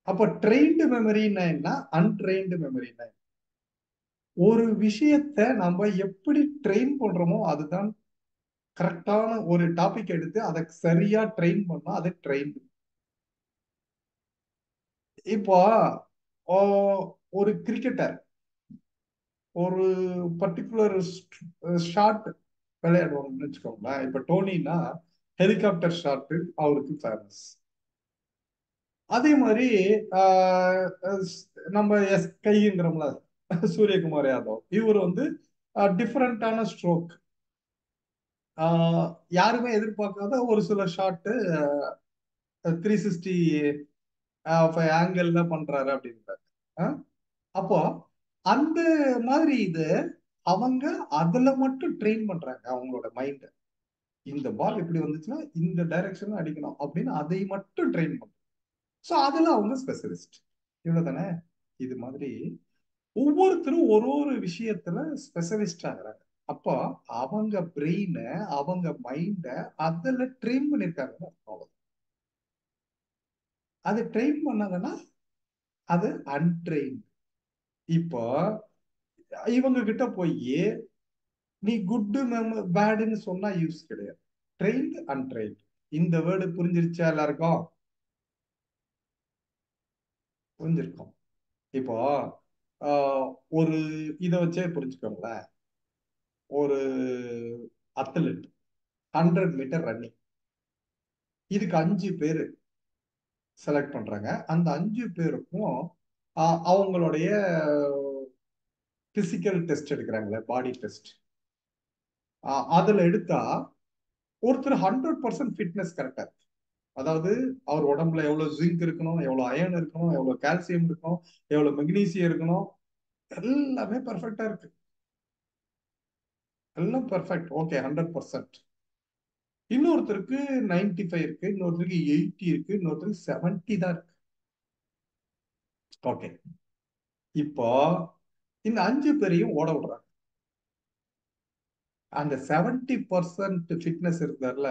அப்ப ட்ரெயின்டு மெமரின்னா என்ன, அன்ட்ரெயின்டு மெமரின்னா என்ன? ஒரு விஷயத்த நம்ம எப்படி ட்ரெயின் பண்றோமோ அதுதான் கரெக்டான ஒரு டாபிக் எடுத்து அதை சரியா ட்ரெயின் பண்ணா அது ட்ரெயின். இப்போ ஒரு கிரிக்கெட்டர் ஒரு பர்டிகுலர் ஷாட் விளையாடுவாங்கன்னு வச்சுக்கோங்களேன். இப்ப டோனினா ஹெலிகாப்டர் ஷாட் அவருக்கு ஃபேமஸ். அதே மாதிரி நம்ம கைங்கிறோம்ல சூரியகுமார் யாதவ், இவர் வந்து டிஃப்ரெண்டான ஸ்ட்ரோக், யாருமே எதிர்பார்க்காத ஒரு சில ஷாட்டு 360 ஆங்கிள் பண்றாரு அப்படின்றாரு. அப்போ அந்த மாதிரி இது அவங்க அதுல மட்டும் ட்ரெயின் பண்றாங்க அவங்களோட மைண்ட. இந்த பால் இப்படி வந்துச்சுன்னா இந்த டைரக்ஷன் அடிக்கணும் அப்படின்னு அதை மட்டும் ட்ரெயின் பண்றாங்க. ஸோ அதுல அவங்க ஸ்பெஷலிஸ்ட். இவ்வளவுதானே? இது மாதிரி ஒவ்வொருத்தரும் ஒரு ஒரு விஷயத்துல ஸ்பெஷலிஸ்ட் ஆகுறாங்க. அப்போ அவங்க பிரெயின, அவங்க மைண்ட அதுல ட்ரெயின் பண்ணிருக்காங்க. அது ட்ரெயின் பண்ணாங்கன்னா அது அன்ட்ரெயின். இப்போ இவங்க கிட்ட போய் நீ குட் பேடுன்னு சொன்னா யூஸ் கிடையாது. Trained untrained. இந்த வேர்டு புரிஞ்சிருச்சா எல்லாருக்கும்? புரிஞ்சிருக்கும். இப்போ ஒரு இதை வச்சே புரிஞ்சுக்கோங்களேன். ஒரு அத்லெட் 100 மீட்டர் ரன்னிங், இதுக்கு 5 பேரு செலக்ட் பண்றாங்க. அந்த 5 பேருக்கும் அவங்களுடைய பிசிக்கல் டெஸ்ட் எடுக்கிறாங்களே, பாடி டெஸ்ட். அதுல எடுத்தா ஒருத்தர் 100% ஃபிட்னஸ் கரெக்டா இருக்கு. அதாவது அவர் உடம்புல எவ்வளவு ஜிங்க் இருக்கணும், எவ்வளவு அயன் இருக்கணும், எவ்வளவு கால்சியம் இருக்கணும், எவ்வளவு மெக்னீசியம் இருக்கணும், எல்லாமே பெர்ஃபெக்டா இருக்கு. எல்லாம் பெர்ஃபெக்ட், ஓகே 100%. இன்னொருத்தருக்கு 95 இருக்கு, இன்னொருத்தருக்கு 80 இருக்கு, இன்னொருத்தருக்கு 70 தான் இருக்கு. ஓகே, இப்போ இந்த 5 பேரையும் ஓட விடுறாங்க. அந்த 70% ஃபிட்னஸ் இருந்தார்ல,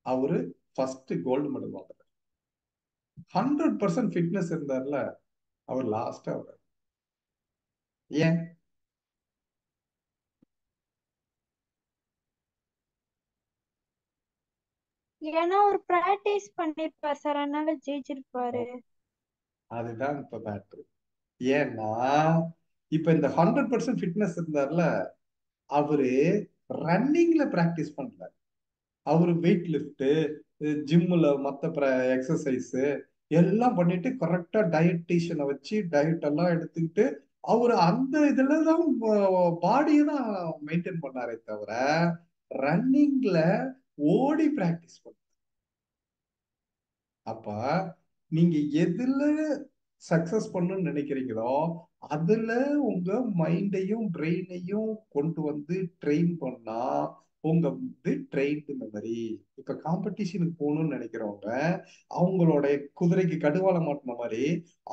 அவரு ஃபர்ஸ்ட் கோல்டு மெடல் வாங்குறாரு. 100% ஃபிட்னஸ் இருந்தார்ல, அவர் லாஸ்டா வர்றாரு. ஏன்? ஏன்னா ஒரு பிராக்டிஸ் பண்ணிருப்பாரு சார், அதனால ஜெயிச்சிருப்பாரு. அதுதான் இப்ப மேட்ரு. ஏன்னா இப்ப இந்த 100% ஃபிட்னஸ் இருந்தார்ல, அவரு ரன்னிங்ல பிராக்டிஸ் பண்ணல. அவரு வெயிட் லிஃப்ட், ஜிம்ல மத்த எக்ஸசைஸ் எல்லாம் பண்ணிட்டு கரெக்டா டயட்டீஷியனை வச்சு டயட் எல்லாம் எடுத்துக்கிட்டு அவரு அந்த இதுலதான் பாடியை தான் மெயின்டைன் பண்ணாரே தவிர ரன்னிங்ல ஓடி பிராக்டிஸ் பண்ண. அப்ப நீங்க எதுல சக்சஸ் பண்ணணும்னு நினைக்கிறீங்களோ அதுல உங்க மைண்டையும் பிரெயினையும் கொண்டு வந்து ட்ரெயின் பண்ணா உங்க ட்ரெயின்டு மெமரி. இப்ப காம்படிஷனுக்கு போகணும்னு நினைக்கிறவங்க அவங்களோட குதிரைக்கு கடுவால மாட்டின மாதிரி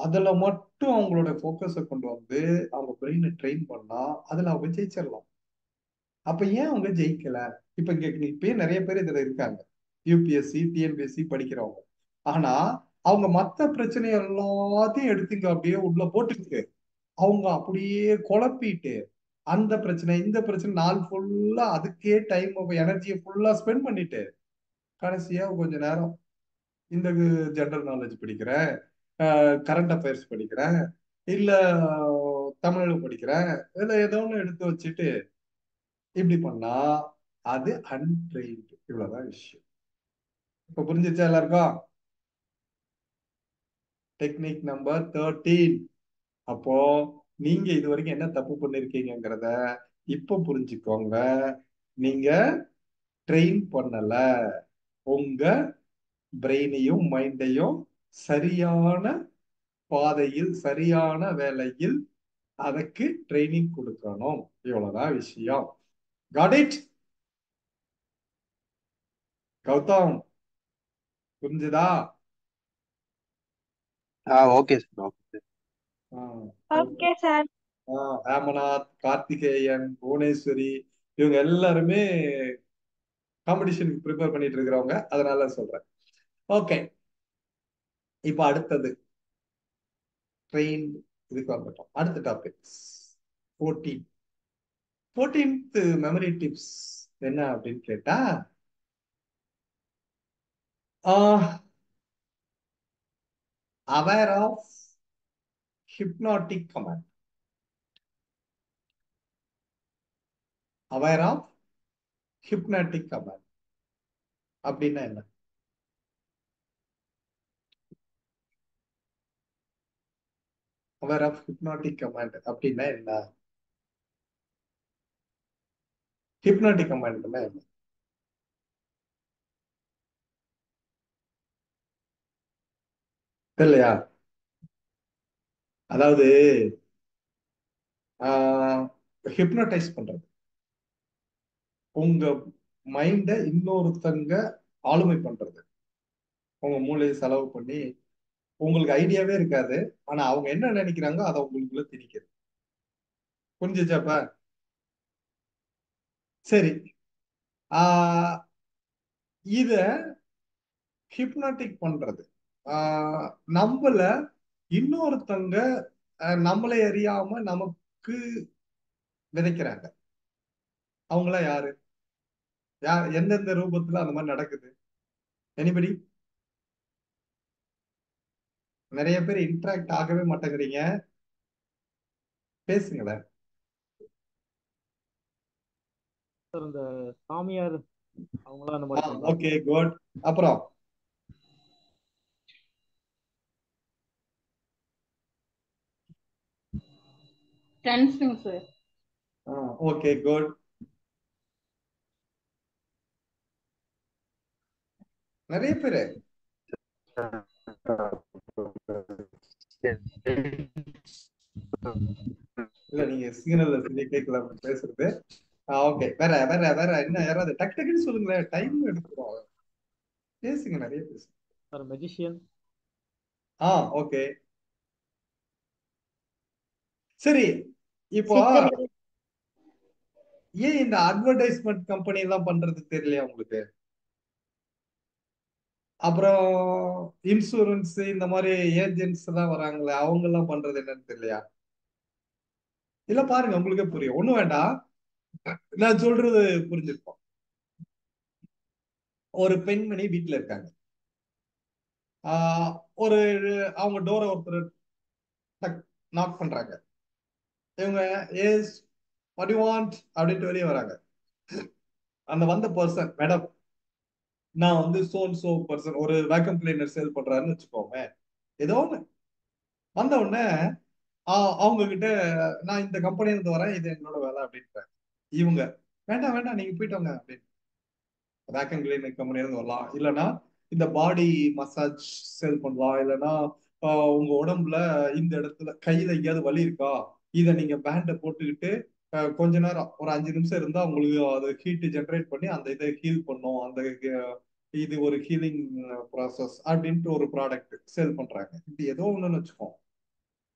அதுல மட்டும் அவங்களோட போக்கஸை கொண்டு வந்து அவங்க பிரெயினை ட்ரெயின் பண்ணா அதுல அவங்க ஜெயிச்சிடலாம். அப்ப ஏன் அவங்க ஜெயிக்கல? இப்ப இப்பயே நிறைய பேர் இதுல இருக்காங்க, யூபிஎஸ்சி டிஎன்பிஎஸ்சி படிக்கிறவங்க. ஆனா அவங்க மத்த பிரச்சனை எல்லாத்தையும் எடுத்துங்க அப்படியே உள்ள போட்டுக்கிட்டு அவங்க அப்படியே குழப்பிட்டு அந்த பிரச்சனை இந்த பிரச்சனை நாள் ஃபுல்லா அதுக்கே டைம் எனர்ஜியை ஃபுல்லா ஸ்பெண்ட் பண்ணிட்டு கடைசியா கொஞ்ச நேரம் இந்த ஜெனரல் நாலேஜ் படிக்கிறேன், கரண்ட் அஃபேர்ஸ் படிக்கிறேன், இல்ல தமிழ் படிக்கிறேன், இல்ல ஏதோ ஒண்ணு எடுத்து வச்சுட்டு இப்படி பண்ணா அது அன்ட்ரெயின்டு. இவ்வளவுதான் விஷயம். இப்ப புரிஞ்சிச்சா எல்லாருக்கும்? Technique number 13. அப்போ நீங்க இது வரைக்கும் என்ன தப்பு பண்ணிருக்கீங்கிறத இப்ப புரிஞ்சுக்கோங்க. நீங்க ட்ரெயின் பண்ணல, உங்க பிரெயினையும் மைண்டையும் சரியான பாதையில் சரியான வேலையில் அதுக்கு ட்ரைனிங் கொடுக்கணும். இவ்வளவுதான் விஷயம். Got it Gautham? புரிஞ்சுதா? Okay sir, okay sir. Okay sir. Hemanath, Karthikeyan, Bhuvaneswari இவங்க எல்லாருமே காம்படிஷனுக்கு ப்ரிப்பேர் பண்ணிட்டு இருக்கிறவங்க, அதனால சொல்றேன். ஓகே, இப்ப அடுத்தது ட்ரெயின் இதுக்கு வந்துட்டோம். அடுத்த டாபிக் 14th மெமரி டிப்ஸ் என்ன அப்படின்னு கேட்டா, aware of hypnotic command. aware of hypnotic command அப்படின்னா என்ன? aware of hypnotic command அப்படின்னா என்ன? hypnotic command என்ன? தெரியலையா? அதாவது ஹிப்னடைஸ் பண்றது, உங்க மைண்ட இன்னொருத்தங்க ஆளுமை பண்றது. உங்க மூளையை செலவு பண்ணி உங்களுக்கு ஐடியாவே இருக்காது, ஆனா அவங்க என்ன நினைக்கிறாங்க அதை உங்களுக்குள்ள திணிக்கிறது. புரிஞ்சுச்சாப்ப? சரி, இத ஹிப்னாட்டிக் பண்றது, நம்மள இன்னொருத்தங்க நம்மளை அறியாம நமக்கு விதைக்கிறாங்க. அவங்களா யாரு? எந்தெந்த ரூபத்துல அந்த மாதிரி நடக்குது? எனிபடி? நிறைய பேர் இன்டராக்ட் ஆகவே மாட்டேங்கிறீங்க, பேசுங்களேன். சார் இந்த சாமியார் அவங்களாம் அந்த மாதிரி பண்றாங்க. Okay, good. அப்புறம் ஃப்ரெண்ட்ஸுங்க சார். Okay, good. நிறைய பேரு இல்ல, நீங்க சிக்னல்ல சரியா கேட்கல பேசுறது. ஓகே, வேற வேற வேற என்ன யாராவது டக்கு டக்குன்னு சொல்லுங்களேன், டைம் எடுத்துரும். பேசுங்க, நிறைய பேசுங்க. Sir magician. ஓகே, சரி. இப்போ ஏன் இந்த அட்வர்டைஸ்மெண்ட் கம்பெனி எல்லாம் பண்றது தெரியலையா உங்களுக்கு? அப்புறம் இன்சூரன்ஸ் இந்த மாதிரி ஏஜென்ட்ஸ் எல்லாம் வராங்களே, அவங்க எல்லாம் பண்றது என்னன்னு தெரியலையா? இல்ல பாருங்க, உங்களுக்கே புரியும், ஒண்ணும் வேண்டாம், நான் சொல்றது புரிஞ்சிருப்போம். ஒரு பெண்மணி வீட்டுல இருக்காங்க. ஒரு அவங்க டோரை ஒருத்தர் நாக் பண்றாங்க. இவங்க எஸ் வாட் யூ வாண்ட் அப்படின்ட்டு வெளியே வராங்க. அந்த வந்த பர்சன், மேடம் நான் வந்து சோ பர்சன், ஒரு வேக்கம் கிளீனர் சேல் பண்றாருன்னு வச்சுக்கோங்க. ஏதோ ஒண்ணு வந்த உடனே அவங்க கிட்ட, நான் இந்த கம்பெனில இருந்து வரேன், இது என்னோட வேலை அப்படின்றாங்க. இவங்க வேண்டாம் வேண்டாம், நீங்க போயிட்டு வாங்க அப்படின்னு. வேக்கம் கிளீனர் கம்பெனில இருந்து வரலாம், இல்லைன்னா இந்த பாடி மசாஜ் சேல் பண்ணலாம், இல்லைன்னா உங்க உடம்புல இந்த இடத்துல கையில எங்கேயாவது வலி இருக்கா, இதை நீங்க பேண்டை போட்டுக்கிட்டு கொஞ்ச நேரம் ஒரு 5 நிமிஷம் இருந்தா உங்களுக்கு அது ஹீட் ஜென்ரேட் பண்ணி அந்த இதை ஹீல் பண்ணும், அந்த இது ஒரு ஹீலிங் ப்ராசஸ் அப்படின்ட்டு ஒரு ப்ராடக்ட் சேல் பண்றாங்க. இப்படி ஏதோ ஒண்ணுன்னு வச்சுக்கோம்.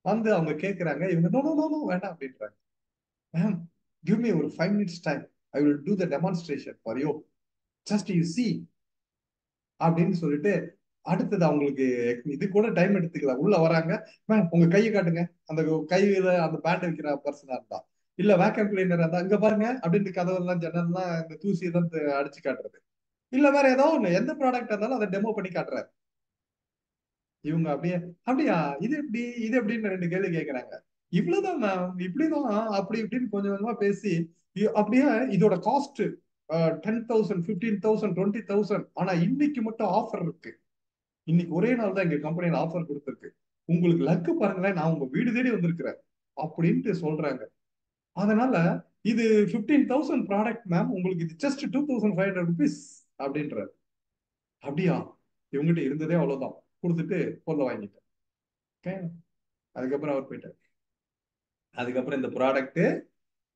வந்து அவங்க கேட்கறாங்க, இவங்க நோ நோ நோ நோ வேண்டாம் அப்படின்றாங்க. மேம் கிவ் மீ ஒரு 5 minutes time, I will do the demonstration for you, just you see அப்படின்னு சொல்லிட்டு அடுத்தது அவங்களுக்கு இது கூட டைம் எடுத்துக்கலாம். உள்ள வராங்க, மேம் உங்க கையை காட்டுங்க, அந்த கையில அந்த பேண்ட் வைக்கிற பர்சனா இருந்தா, இல்ல வேக்கம் கிளீனர் இருந்தா இங்க பாருங்க அப்படின்னு கதவெல்லாம் ஜன்னல்லாம் இந்த தூசி எல்லாம் அடிச்சு காட்டுறது, இல்ல வேற ஏதோ ஒண்ணு எந்த ப்ராடக்ட் இருந்தாலும் அதை டெமோ பண்ணி காட்டுறாரு. இவங்க அப்படியே அப்படியா, இது எப்படி இது எப்படின்னு 2 கேள்வி கேட்கறாங்க. இவ்வளவுதான் மேம், இப்படிதான் அப்படி இப்படின்னு கொஞ்சம் கொஞ்சமா பேசி அப்படியே இதோட காஸ்ட் 10,000 15,000 20,000, ஆனா இன்னைக்கு மட்டும் ஆஃபர் இருக்கு, இன்னைக்கு ஒரே நாள் தான் எங்க கம்பெனியில ஆஃபர் கொடுத்துருக்கு, உங்களுக்கு லக்கு பாருங்களேன், நான் உங்க வீடு தேடி வந்திருக்கிறேன் அப்படின்ட்டு சொல்றாங்க. அதனால இது 15,000 ப்ராடக்ட் மேம், உங்களுக்கு இது ஜஸ்ட் 2,500 rupees அப்படின்றாரு. அப்படியா, இவங்ககிட்ட இருந்ததே அவ்வளவுதான், கொடுத்துட்டு பொருளை வாங்கிட்டேன். ஓகே, அதுக்கப்புறம் அவர் போயிட்டார். அதுக்கப்புறம் இந்த ப்ராடக்ட்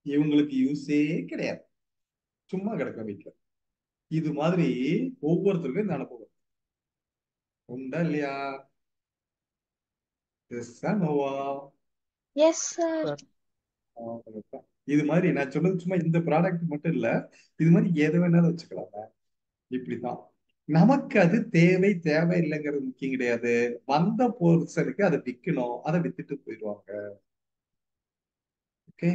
இவங்களுக்கு யூஸே கிடையாது, சும்மா கிடக்கும் வீட்டுல. இது மாதிரி ஒவ்வொருத்தருக்கும் இந்த அனுபவம் உண்டா இல்லையா? நோவா? Yes sir. இது மாதிரி நான் சொன்னது சும்மா இந்த ப்ராடக்ட் மட்டும் இல்ல, இது மாதிரி எது வேணாலும் வச்சுக்கலாங்க. இப்படித்தான் நமக்கு அது தேவை தேவையில்லைங்கிறது முக்கியம் கிடையாது. வந்த போர்சனுக்கு அதை விற்கணும், அதை வித்துட்டு போயிடுவாங்க. ஓகே,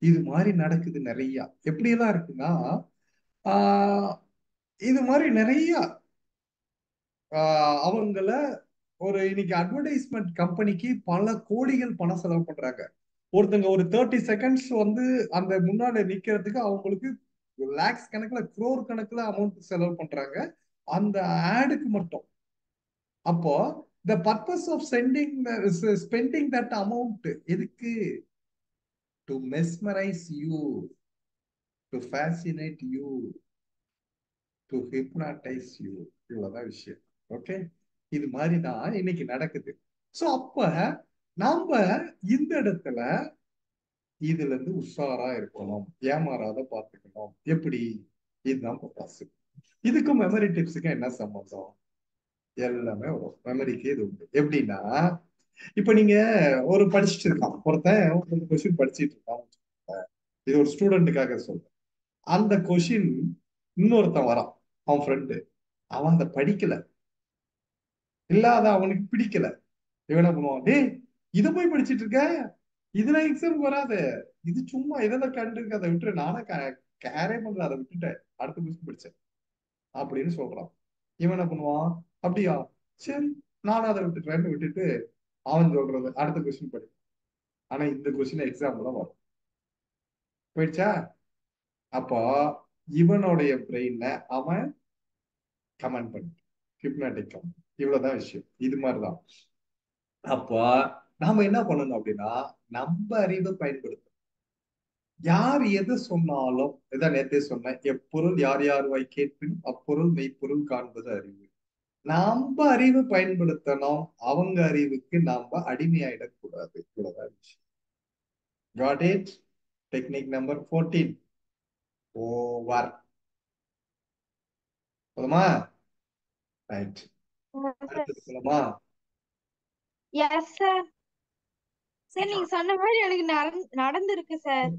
இது மாதிரி நடக்குது நிறைய. எப்படி எல்லாம் இருக்குன்னா ஆஹ் இது மாதிரி நிறைய அவங்கள ஒரு இன்னைக்கு அட்வர்டைஸ்மெண்ட் கம்பெனிக்கு பல கோடிகள் பணம் செலவு பண்றாங்க. ஒருத்தங்க ஒரு 30 செகண்ட்ஸ் வந்து அந்த முன்னாடி நிக்கிறதுக்கு அவங்களுக்கு லேக்ஸ் கணக்குல குரோர் கணக்குல அமௌண்ட் செலவு பண்றாங்க அந்த ஆடுக்கு மட்டும். அப்போ the purpose of spending that amount எதுக்கு? to mesmerize you, to fascinate you, to hypnotize you. இவ்வளவுதான் விஷயம். ஓகே, இது மாதிரி தான் இன்னைக்கு நடக்குது. சோ அப்ப நாம இந்த இடத்துல இதுல இருந்து உஷாரா இருக்கணும், ஏமாறாத பார்த்துக்கணும். எப்படி? இதுதான் பட்டாசு. இதுக்கும் மெமரி டிப்ஸுக்கும் என்ன சம்பந்தம்? எல்லாமே வரும், மெமரிக்கு இது உண்டு. எப்படின்னா இப்ப நீங்க ஒரு படிச்சுட்டு இருக்கான் ஒருத்தன், ஒரு கொஸ்டின் படிச்சுட்டு இருக்கான், இது ஒரு ஸ்டூடெண்ட்டுக்காக சொல்றேன். அந்த கொஸ்டின் இன்னொருத்தன் வரான், அவன் ஃப்ரெண்டு, அவன் அதை படிக்கல, இல்ல அதை அவனுக்கு பிடிக்கல. இவன் என்ன பண்ணுவான், டேய் இதை போய் படிச்சுட்டு இருக்க, இதுல எக்ஸாம் வராது, இது சும்மா இதெல்லாம் கண்டு அதை விட்டுரு, நானே கேரே பண்ற, அதை விட்டுட்டேன், அடுத்த கொஸ்டின் படிச்சேன் அப்படின்னு சொல்றான். இவன் என்ன பண்ணுவான், அப்படியா சரி நானும் அதை விட்டுட்டேன்னு விட்டுட்டு அவன் சொல்றது அடுத்த கொஸ்டின் படி. ஆனா இந்த கொஸ்டின் எக்ஸாம்ல வரும். போயிடுச்சா? அப்போ இவனுடைய பிரெயின்ல அவன் கமெண்ட் பண்ணி ஹிப்னாட்டிக் கமெண்ட். இவ்வளவுதான் விஷயம். இது மாதிரிதான். அப்போ நாம என்ன பண்ணணும் அப்படின்னா நம்ம அறிவை பயன்படுத்தணும். யார் எது சொன்னாலும், இதான் நேத்தே சொன்னேன், எப்பொருள் யார் யார் வாய் கேட்பினும் அப்பொருள் மெய்ப்பொருள் காண்பது அறிவு. நம்ம அறிவை பயன்படுத்தணும், அவங்க அறிவுக்கு நாம அடிமையாயிடக்கூடாது. இவ்வளவுதான் விஷயம். Got it? Technique number 14 over. போதுமா? ரைட், அடுத்தது போலாமா? Yes sir. சார் நீங்க சொன்ன மாதிரி எனக்கு நடந்திருக்கு சார்.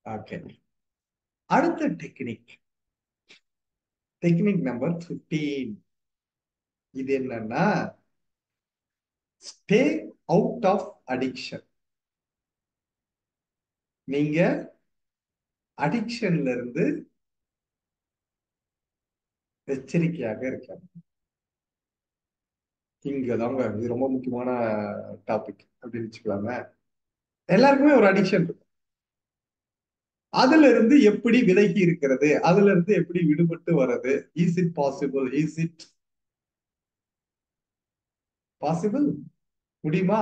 ஓகே, அடுத்த டெக்னிக், டெக்னிக் நம்பர் 15. இது என்னன்னா ஸ்டே அவுட் ஆஃப் அடிக்ஷன். நீங்க அடிக்ஷன்ல இருந்து எச்சரிக்கையாக இருக்காங்க. இங்கதாங்க இது ரொம்ப முக்கியமான டாபிக் அப்படின்னு வச்சுக்கலாமே. எல்லாருக்குமே ஒரு அடிக்ஷன் இருக்கு. அதுல இருந்து எப்படி விலகி இருக்கிறது, அதுல இருந்து எப்படி விடுபட்டு வர்றது? Is it possible? Is it possible? முடியுமா?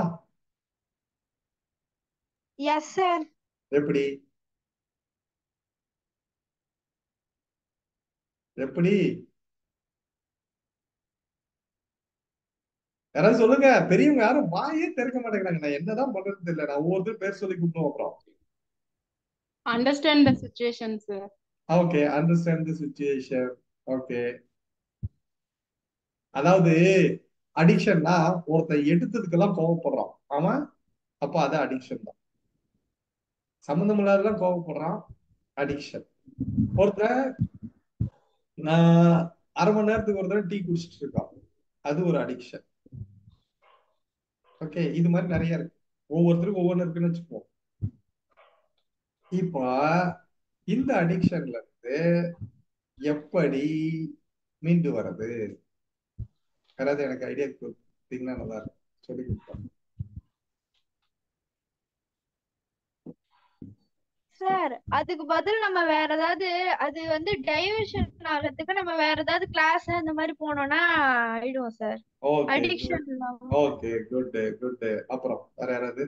Yes sir. எப்படி? எப்படி? யாராவது சொல்லுங்க. பெரியவங்க யாரும் வாயே திறக்க மாட்டேங்கிறாங்க. நான் என்னதான் பண்றதுன்னு தெரியல. நான் ஒவ்வொருத்தரும் பேர் சொல்லி கூப்பிடுவோம். அப்புறம் Understand the situation, sir. Okay, understand the situation. Okay, அதாவது அடிக்ஷன்னா ஒருத்தன் எடுத்ததுக்கெல்லாம் கோவப்படுறான் அவன், அப்ப அது அடிக்ஷன் தான். சம்பந்தம் இல்லாதெல்லாம் கோவப்படுறான், அடிக்ஷன். ஒருத்தன் அரை மணி நேரத்துக்கு ஒரு தடவை டீ குடிச்சிட்டு இருக்கான், அது ஒரு அடிக்ஷன். ஓகே, இது மாதிரி நிறைய இருக்கு, ஒவ்வொருத்தருக்கும் ஒவ்வொன்று இருக்குன்னு வச்சுப்போம். இப்போ இந்த அடிக்ஷன்ல இருந்து எப்படி மீண்டு வர்றது? யாராவது எனக்கு ஐடியா கொடுத்தீங்கன்னா நல்லா இருக்கும், சொல்லி கொடுப்பாங்க. சார் அதுக்கு பதில் நம்ம வேற ஏதாவது, அது வந்து டைவர்ஷன் ஆகிறதுக்கு நம்ம வேற ஏதாவது கிளாஸ் அந்த மாதிரி போனோம்னா ஆயிடுவோம் sir. Okay addiction okay, good good. அப்புறம் வேற யாராவது?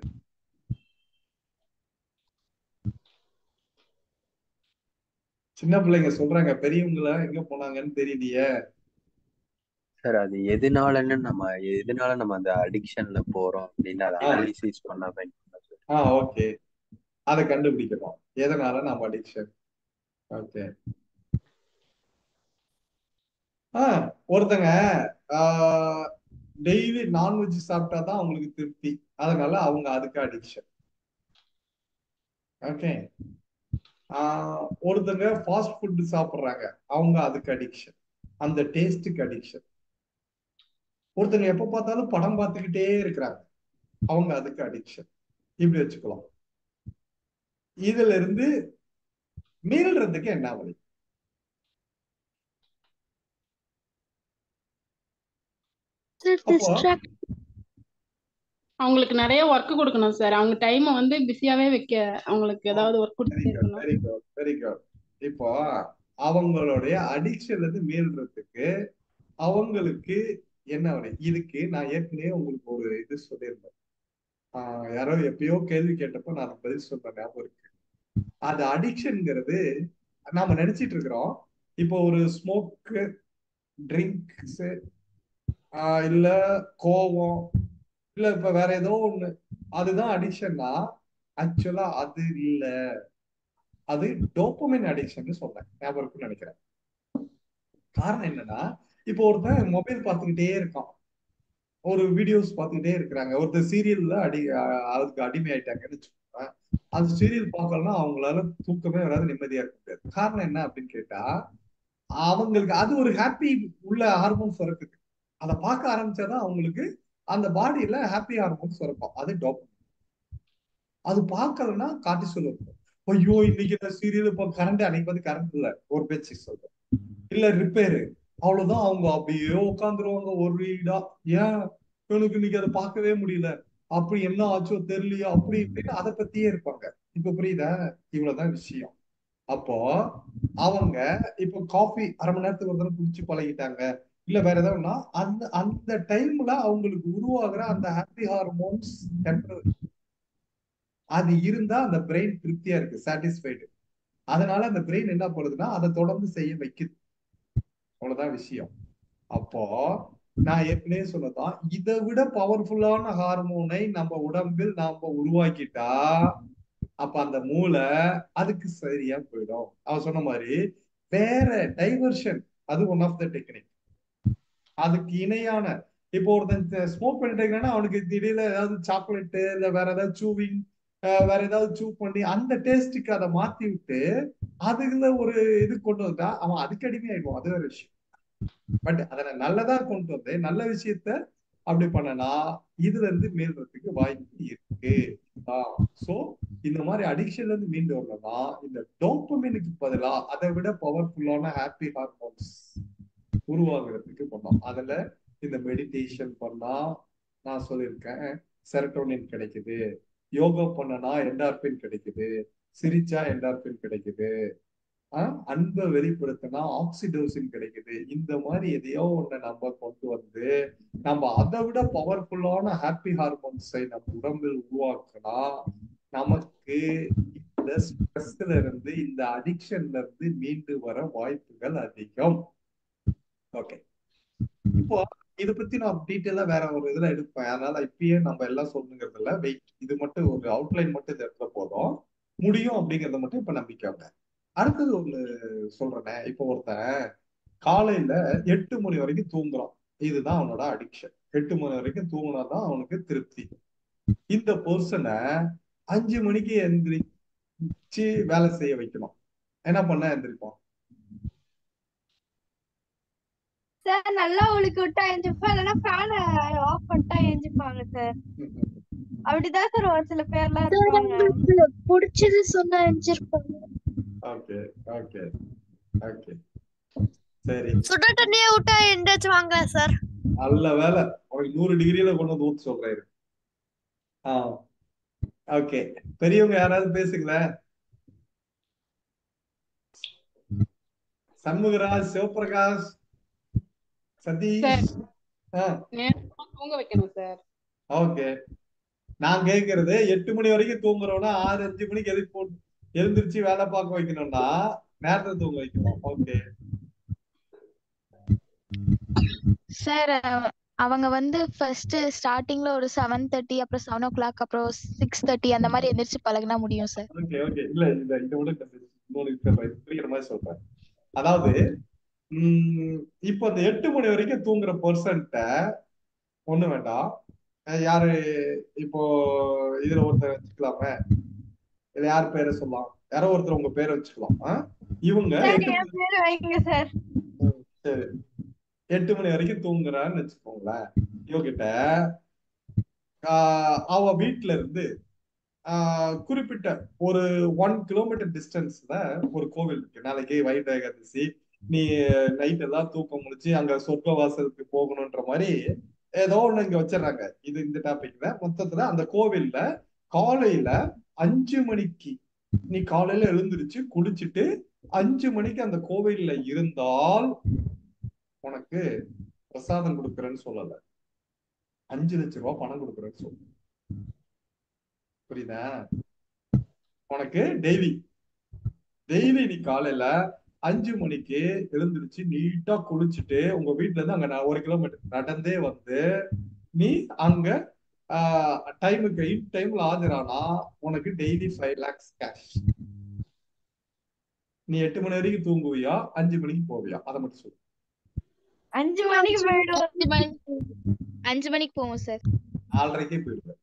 சின்ன பிள்ளைங்க சொல்றாங்க, பெரியவங்கள எங்க போனாங்கன்னு தெரியலையே. சார் அது எதனால நம்ம அந்த அடிக்ஷன்ல போறோம் அப்படின்னு அதை அனாலிசிஸ் பண்ண சார். ஓகே, அதை கண்டுபிடிக்கணும் எதனால நம்ம அடிக்ஷன். ஓகே, ஒருத்தங்க டெய்லி நான்வெஜ் சாப்பிட்டா தான் அவங்களுக்கு திருப்தி, அதனால அவங்க அதுக்கு அடிக்ஷன். ஓகே, ஒருத்தங்க ஃபாஸ்ட் ஃபுட் சாப்பிடுறாங்க, அவங்க அதுக்கு அடிக்ஷன், அந்த டேஸ்டுக்கு அடிக்ஷன். ஒருத்தங்க எப்ப பார்த்தாலும் படம் பார்த்துக்கிட்டே இருக்கிறாங்க, அவங்க அதுக்கு அடிக்ஷன். இப்படி வச்சுக்கலாம். இதுல இருந்து மீள்றதுக்கு என்ன வழி? அவங்களுக்கு நிறைய ஒர்க் கொடுக்கணும் சார். அவங்க டைமை வந்து பிஸியாவே வைக்க அவங்களுக்கு ஏதாவது ஒர்க் கொடுத்துட்டே இருக்கணும். Very good, very good. இப்போ அவங்களுடைய அடிக்ஷன்ல இருந்து மீள்றதுக்கு அவங்களுக்கு என்ன வழி? இதுக்கு நான் ஏற்கனவே உங்களுக்கு ஒரு இது சொல்லியிருந்தேன். யாரோ எப்பயோ கேள்வி கேட்டப்போ நான் பதில் சொல்ற ஞாபகம் இருக்கு. அது அடிக்ஷன்ங்கிறது நாம நினைச்சிட்டு இருக்கிறோம். இப்போ ஒரு ஸ்மோக்கு, ட்ரிங்க்ஸ், இல்ல கோவம், இல்ல இப்ப வேற ஏதோ ஒண்ணு, அதுதான் அடிக்ஷன்னா ஆக்சுவலா அது இல்ல, அது டோபமைன் அடிக்ஷன் சொல்றேன். ஞாபகம் இருக்குன்னு நினைக்கிறேன். காரணம் என்னன்னா, இப்போ ஒருத்தன் மொபைல் பார்த்துக்கிட்டே இருக்கான், ஒரு வீடியோஸ் பார்த்துக்கிட்டே இருக்கிறாங்க, ஒருத்தர் சீரியல்ல அதுக்கு அடிமை ஆயிட்டாங்கன்னு வச்சுக்கோங்க. அந்த சீரியல் பார்க்கலன்னா அவங்களால தூக்கமே வராது, நிம்மதியா இருக்க முடியாது. காரணம் என்ன அப்படின்னு கேட்டா, அவங்களுக்கு அது ஒரு ஹாப்பி உள்ள ஹார்மோன்ஸ் சுரக்குது. அதை பார்க்க ஆரம்பிச்சாதான் அவங்களுக்கு அந்த பாடியில ஹாப்பி ஹார்மோன்ஸ் சுரக்கும், அது டோபமைன். அது பார்க்கலன்னா கார்டிசோல் இருக்கும். ஐயோ இன்னைக்கு இந்த சீரியல் இப்போ கரண்ட், அன்னைக்கு வந்து கரண்ட் இல்ல, ஒரு பேச்சு சொல்றேன், இல்ல ரிப்பேரு, அவ்வளவுதான் அவங்க அப்படியே உட்காந்துருவாங்க ஒரு இடா. ஏன் இவனுக்கு இன்னைக்கு அதை பார்க்கவே முடியல, அப்படி என்ன ஆச்சோ தெரியலையா, அப்படி இப்படின்னு அதை பத்தியே இருப்பாங்க. இப்ப புரியுதா? இவ்வளவுதான் விஷயம். அப்போ அவங்க இப்போ காஃபி அரை மணி நேரத்துக்கு ஒரு தடவை குடிச்சு பழகிட்டாங்க, இல்ல வேற ஏதாவது, அந்த அந்த டைம்ல அவங்களுக்கு உருவாகிற அந்த ஹாப்பி ஹார்மோன்ஸ் டெம்பரரி, அது இருந்தா அந்த பிரெயின் திருப்தியா இருக்கு, சாட்டிஸ்ஃபைடு. அதனால அந்த பிரெயின் என்ன பண்ணுதுன்னா அதை தொடர்ந்து செய்ய வைக்குது. அவ்வளவுதான் விஷயம். அப்போ நான் ஏற்கனவே சொன்னதான், இதை விட பவர்ஃபுல்லான ஹார்மோனை நம்ம உடம்பில் நாம உருவாக்கிட்டா அப்ப அந்த மூளை அதுக்கு சரியா போயிடும். அவன் சொன்ன மாதிரி வேற டைவர்ஷன், அது ஒன் ஆஃப் த டெக்னிக். அதுக்கு இணையான, இப்போ ஒருத்தன் ஸ்மோக் பண்ணிட்டு இருக்கான்னா அவனுக்கு திடீர்ல ஏதாவது சாக்லேட்டு இல்ல வேற ஏதாவது சூவிங், வேற ஏதாவது சூ பண்ணி அந்த டேஸ்டுக்கு அதை மாத்தி விட்டு அதுல ஒரு இது கொண்டு வந்தா அவன் அதுக்கு அடிமை ஆயிடுவான், அது வேற விஷயம். பட் அதை நல்லதா கொண்டு வந்து நல்ல விஷயத்த அப்படி பண்ணனா இதுல இருந்து மீள்றதுக்கு வாய்ப்பு இருக்கு. சோ இந்த மாதிரி அடிக்ஷன்ல இருந்து மீண்டு வரணும்னா இந்த டோபமைனுக்கு பதிலா அதை விட பவர்ஃபுல்லான ஹாப்பி ஹார்மோன்ஸ் உருவாகிறதுக்கு பண்ணோம். அதுல இந்த மெடிடேஷன் பண்ணா நான் சொல்லியிருக்கேன் செரட்டோனின் கிடைக்குது, யோகா பண்ணனா என்டார்பின் கிடைக்குது, சிரிச்சா என்டார்பின் கிடைக்குது, அன்பை வெளிப்படுத்தினா ஆக்சிடோசின் கிடைக்குது. இந்த மாதிரி எதையோ ஒண்ணு நம்ம கொண்டு வந்து நம்ம அதை விட பவர்ஃபுல்லான ஹாப்பி ஹார்மோன்ஸை நம்ம உடம்பில் உருவாக்கினா நமக்கு இந்த ஸ்ட்ரெஸ்ல இருந்து, இந்த அடிக்ஷன்ல இருந்து மீண்டு வர வாய்ப்புகள் அதிகம். ஓகே, இப்போ இதை பத்தி நான் டீட்டெயிலா வேற ஒரு இதுல எடுப்பேன், அதனால இப்பயே நம்ம எல்லாம் சொல்லணுங்கிறது இல்ல. வெயிட், இது மட்டும் ஒரு அவுட்லைன் மட்டும் இது எடுத்த போதும், முடியும் அப்படிங்கறத மட்டும் இப்ப நம்பிக்கைங்க. அடுத்தது ஒண்ணு சொல்றேனே, இப்போ ஒருத்தன் காலையில 8 மணி வரைக்கும் தூங்குறான், இதுதான் அவனோட அடிக்ஷன். 8 மணி வரைக்கும் தூங்கினாதான் அவனுக்கு திருப்தி. இந்த பர்சனை 5 மணிக்கு எந்திரிச்சு வேலை செய்ய வைக்கணும், என்ன பண்ண எந்திரிப்பான்? சார் நல்லா ஒழுக்கி விட்டா எஞ்சிப்பா, இல்லைன்னா ஃபேன் ஆஃப் பண்ணிட்டா எஞ்சிப்பாங்க சார். அப்படிதான் சார் ஒரு சில பேர்லாம் இருப்பாங்க. பிடிச்சது சொன்னா எஞ்சிருப்பாங்க. ஓகே ஓகே ஓகே, சரி. சுட தண்ணியை விட்டா எந்திரிச்சுவாங்க சார். நல்ல வேலை, உனக்கு 100 டிகிரியில கொண்டு வந்து ஊத்து சொல்றேன். ஓகே, பெரியவங்க யாராவது பேசுங்களேன். சண்முகராஜ், சிவபிரகாஷ், சதீஷ். தூங்க வைக்கணும் சார். ஓகே, நான் கேக்குறது 8 மணி வரைக்கும் தூங்குறோம்னா 6-5 மணிக்கு எழுந்திருச்சு வேலை பார்க்க வைக்கணும்னா நேரத்தை தூங்க வைக்கணும். ஓகே சார் அவங்க வந்து ஃபர்ஸ்ட் ஸ்டார்டிங்ல ஒரு 7:30 அப்புறம் 7 o'clock அப்புறம் 6:30 அந்த மாதிரி எந்திரிச்சு பழகுனா முடியும் சார். ஓகே ஓகே இல்ல இதை விட புரியுற மாதிரி சொல்றேன். அதாவது இப்போ அந்த 8 மணி வரைக்கும் தூங்குற பர்சன்ட்ட ஒண்ணு வேண்டாம். யாரு இப்போ இதுல ஒருத்தர் வச்சுக்கலாமே, இதுல யார் பேரை சொல்லலாம், யாரோ ஒருத்தர் உங்க பேரை வச்சுக்கலாம். இவங்க சரி என் பேரு வைங்க சார். சரி 8 மணி வரைக்கும் தூங்குறான்னு வச்சுக்கோங்களேன். இவகிட்ட அவ வீட்டுல இருந்து குறிப்பிட்ட ஒரு 1 கிலோமீட்டர் டிஸ்டன்ஸ்ல ஒரு கோவில் இருக்கு. நாளைக்கு வைகுண்ட ஏகாதசி, நீ நைட் எல்லாம் தூக்கம் முடிச்சு அங்க சொர்க்க வாசலுக்கு போகணும்ன்ற மாதிரி ஏதோ ஒண்ணு இங்க வச்சிடறாங்க. இது இந்த டாபிக்ல மொத்தத்துல அந்த கோவில்ல காலையில 5 மணிக்கு நீ காலையில எழுந்திருச்சு குளிச்சுட்டு 5 மணிக்கு அந்த கோவில்ல இருந்தால் உனக்கு பிரசாதம் கொடுக்குறேன்னு சொல்லல, 5 லட்சம் ரூபாய் பணம் கொடுக்குறேன்னு சொல்ல. புரியுதா? உனக்கு டெய்லி நீ காலையில 5 மணிக்கு எழுந்திருச்சு நீட்டா குளிச்சுட்டு உங்க வீட்டுல இருந்து அங்க 1 கிலோமீட்டர் நடந்தே வந்து நீ அங்க டைமுக்கு டைம்ல ஆஜரானா உனக்கு டெய்லி 5 lakhs கேஷ். நீ 8 மணி வரைக்கும் தூங்குவியா, 5 மணிக்கு போவியா? அதை மட்டும் சொல்லு. 5 மணிக்கு போயிடுவோம். 5 மணிக்கு போவோம் சார். 4:30 போயிடுவேன்.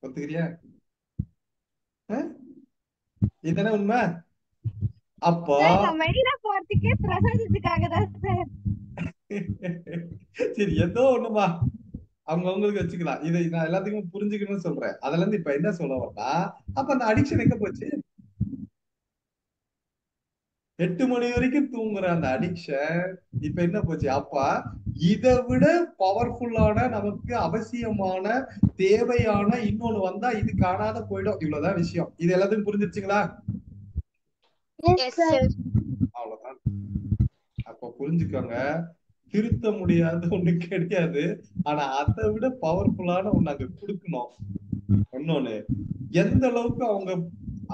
ஒத்துக்கிறியா? இதுதானே உண்மை? அப்போ மெயினா போறதுக்கே பிரசாதத்துக்காக தான் சார். சரி ஏதோ ஒண்ணுமா அவங்களுக்கு வச்சுக்கலாம். இதை நான் எல்லாத்துக்கும் புரிஞ்சுக்கணும்னு சொல்றேன். அதுல இருந்து இப்ப என்ன சொல்ல வரா, அப்ப அந்த அடிக்ஷன் எங்க போச்சு? 8 மணி வரைக்கும் தூங்குற அந்த அடிக்ஷன் இப்ப என்ன போச்சு? அப்ப இதை விட பவர்ஃபுல்லான நமக்கு அவசியமான தேவையான இன்னொன்னு வந்தா இது காணாத போயிடும். இவ்வளவுதான் விஷயம். இது எல்லாத்துக்கும் புரிஞ்சிருச்சுங்களா? அவ்வளவுதான். அப்ப புரிஞ்சுக்கோங்க, திருத்த முடியாத ஒண்ணு கிடையாது. ஆனா அதை விட பவர்ஃபுல்லான ஒண்ணு அங்க கொடுக்கணும். இன்னொன்னு, எந்த அளவுக்கு அவங்க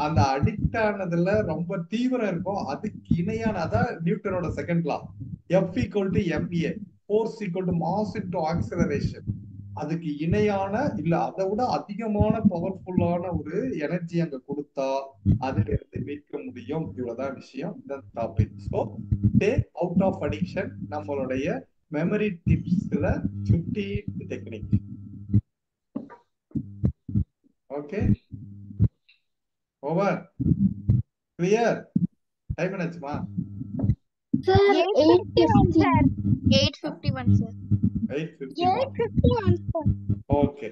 அந்த அடிக்ட் ஆனதுல ரொம்ப தீவிரம் இருக்கும் அதுக்கு இணையான, அதான் நியூட்டனோட second law, F = ma, force = mass into acceleration. அதுக்கு இணையான இல்ல அதை விட அதிகமான பவர்ஃபுல்லான ஒரு எனர்ஜி அங்க கொடுத்தா அதுல இருந்து மீட்க முடியும். இவ்வளவுதான் விஷயம். இதுதான் topic. So stay out of addiction நம்மளுடைய மெமரி டிப்ஸ்ல 15th technique. Okay, over, clear? Time என்னாச்சுமா? Sir 8:51 sir. 8:51 சார். ஓகே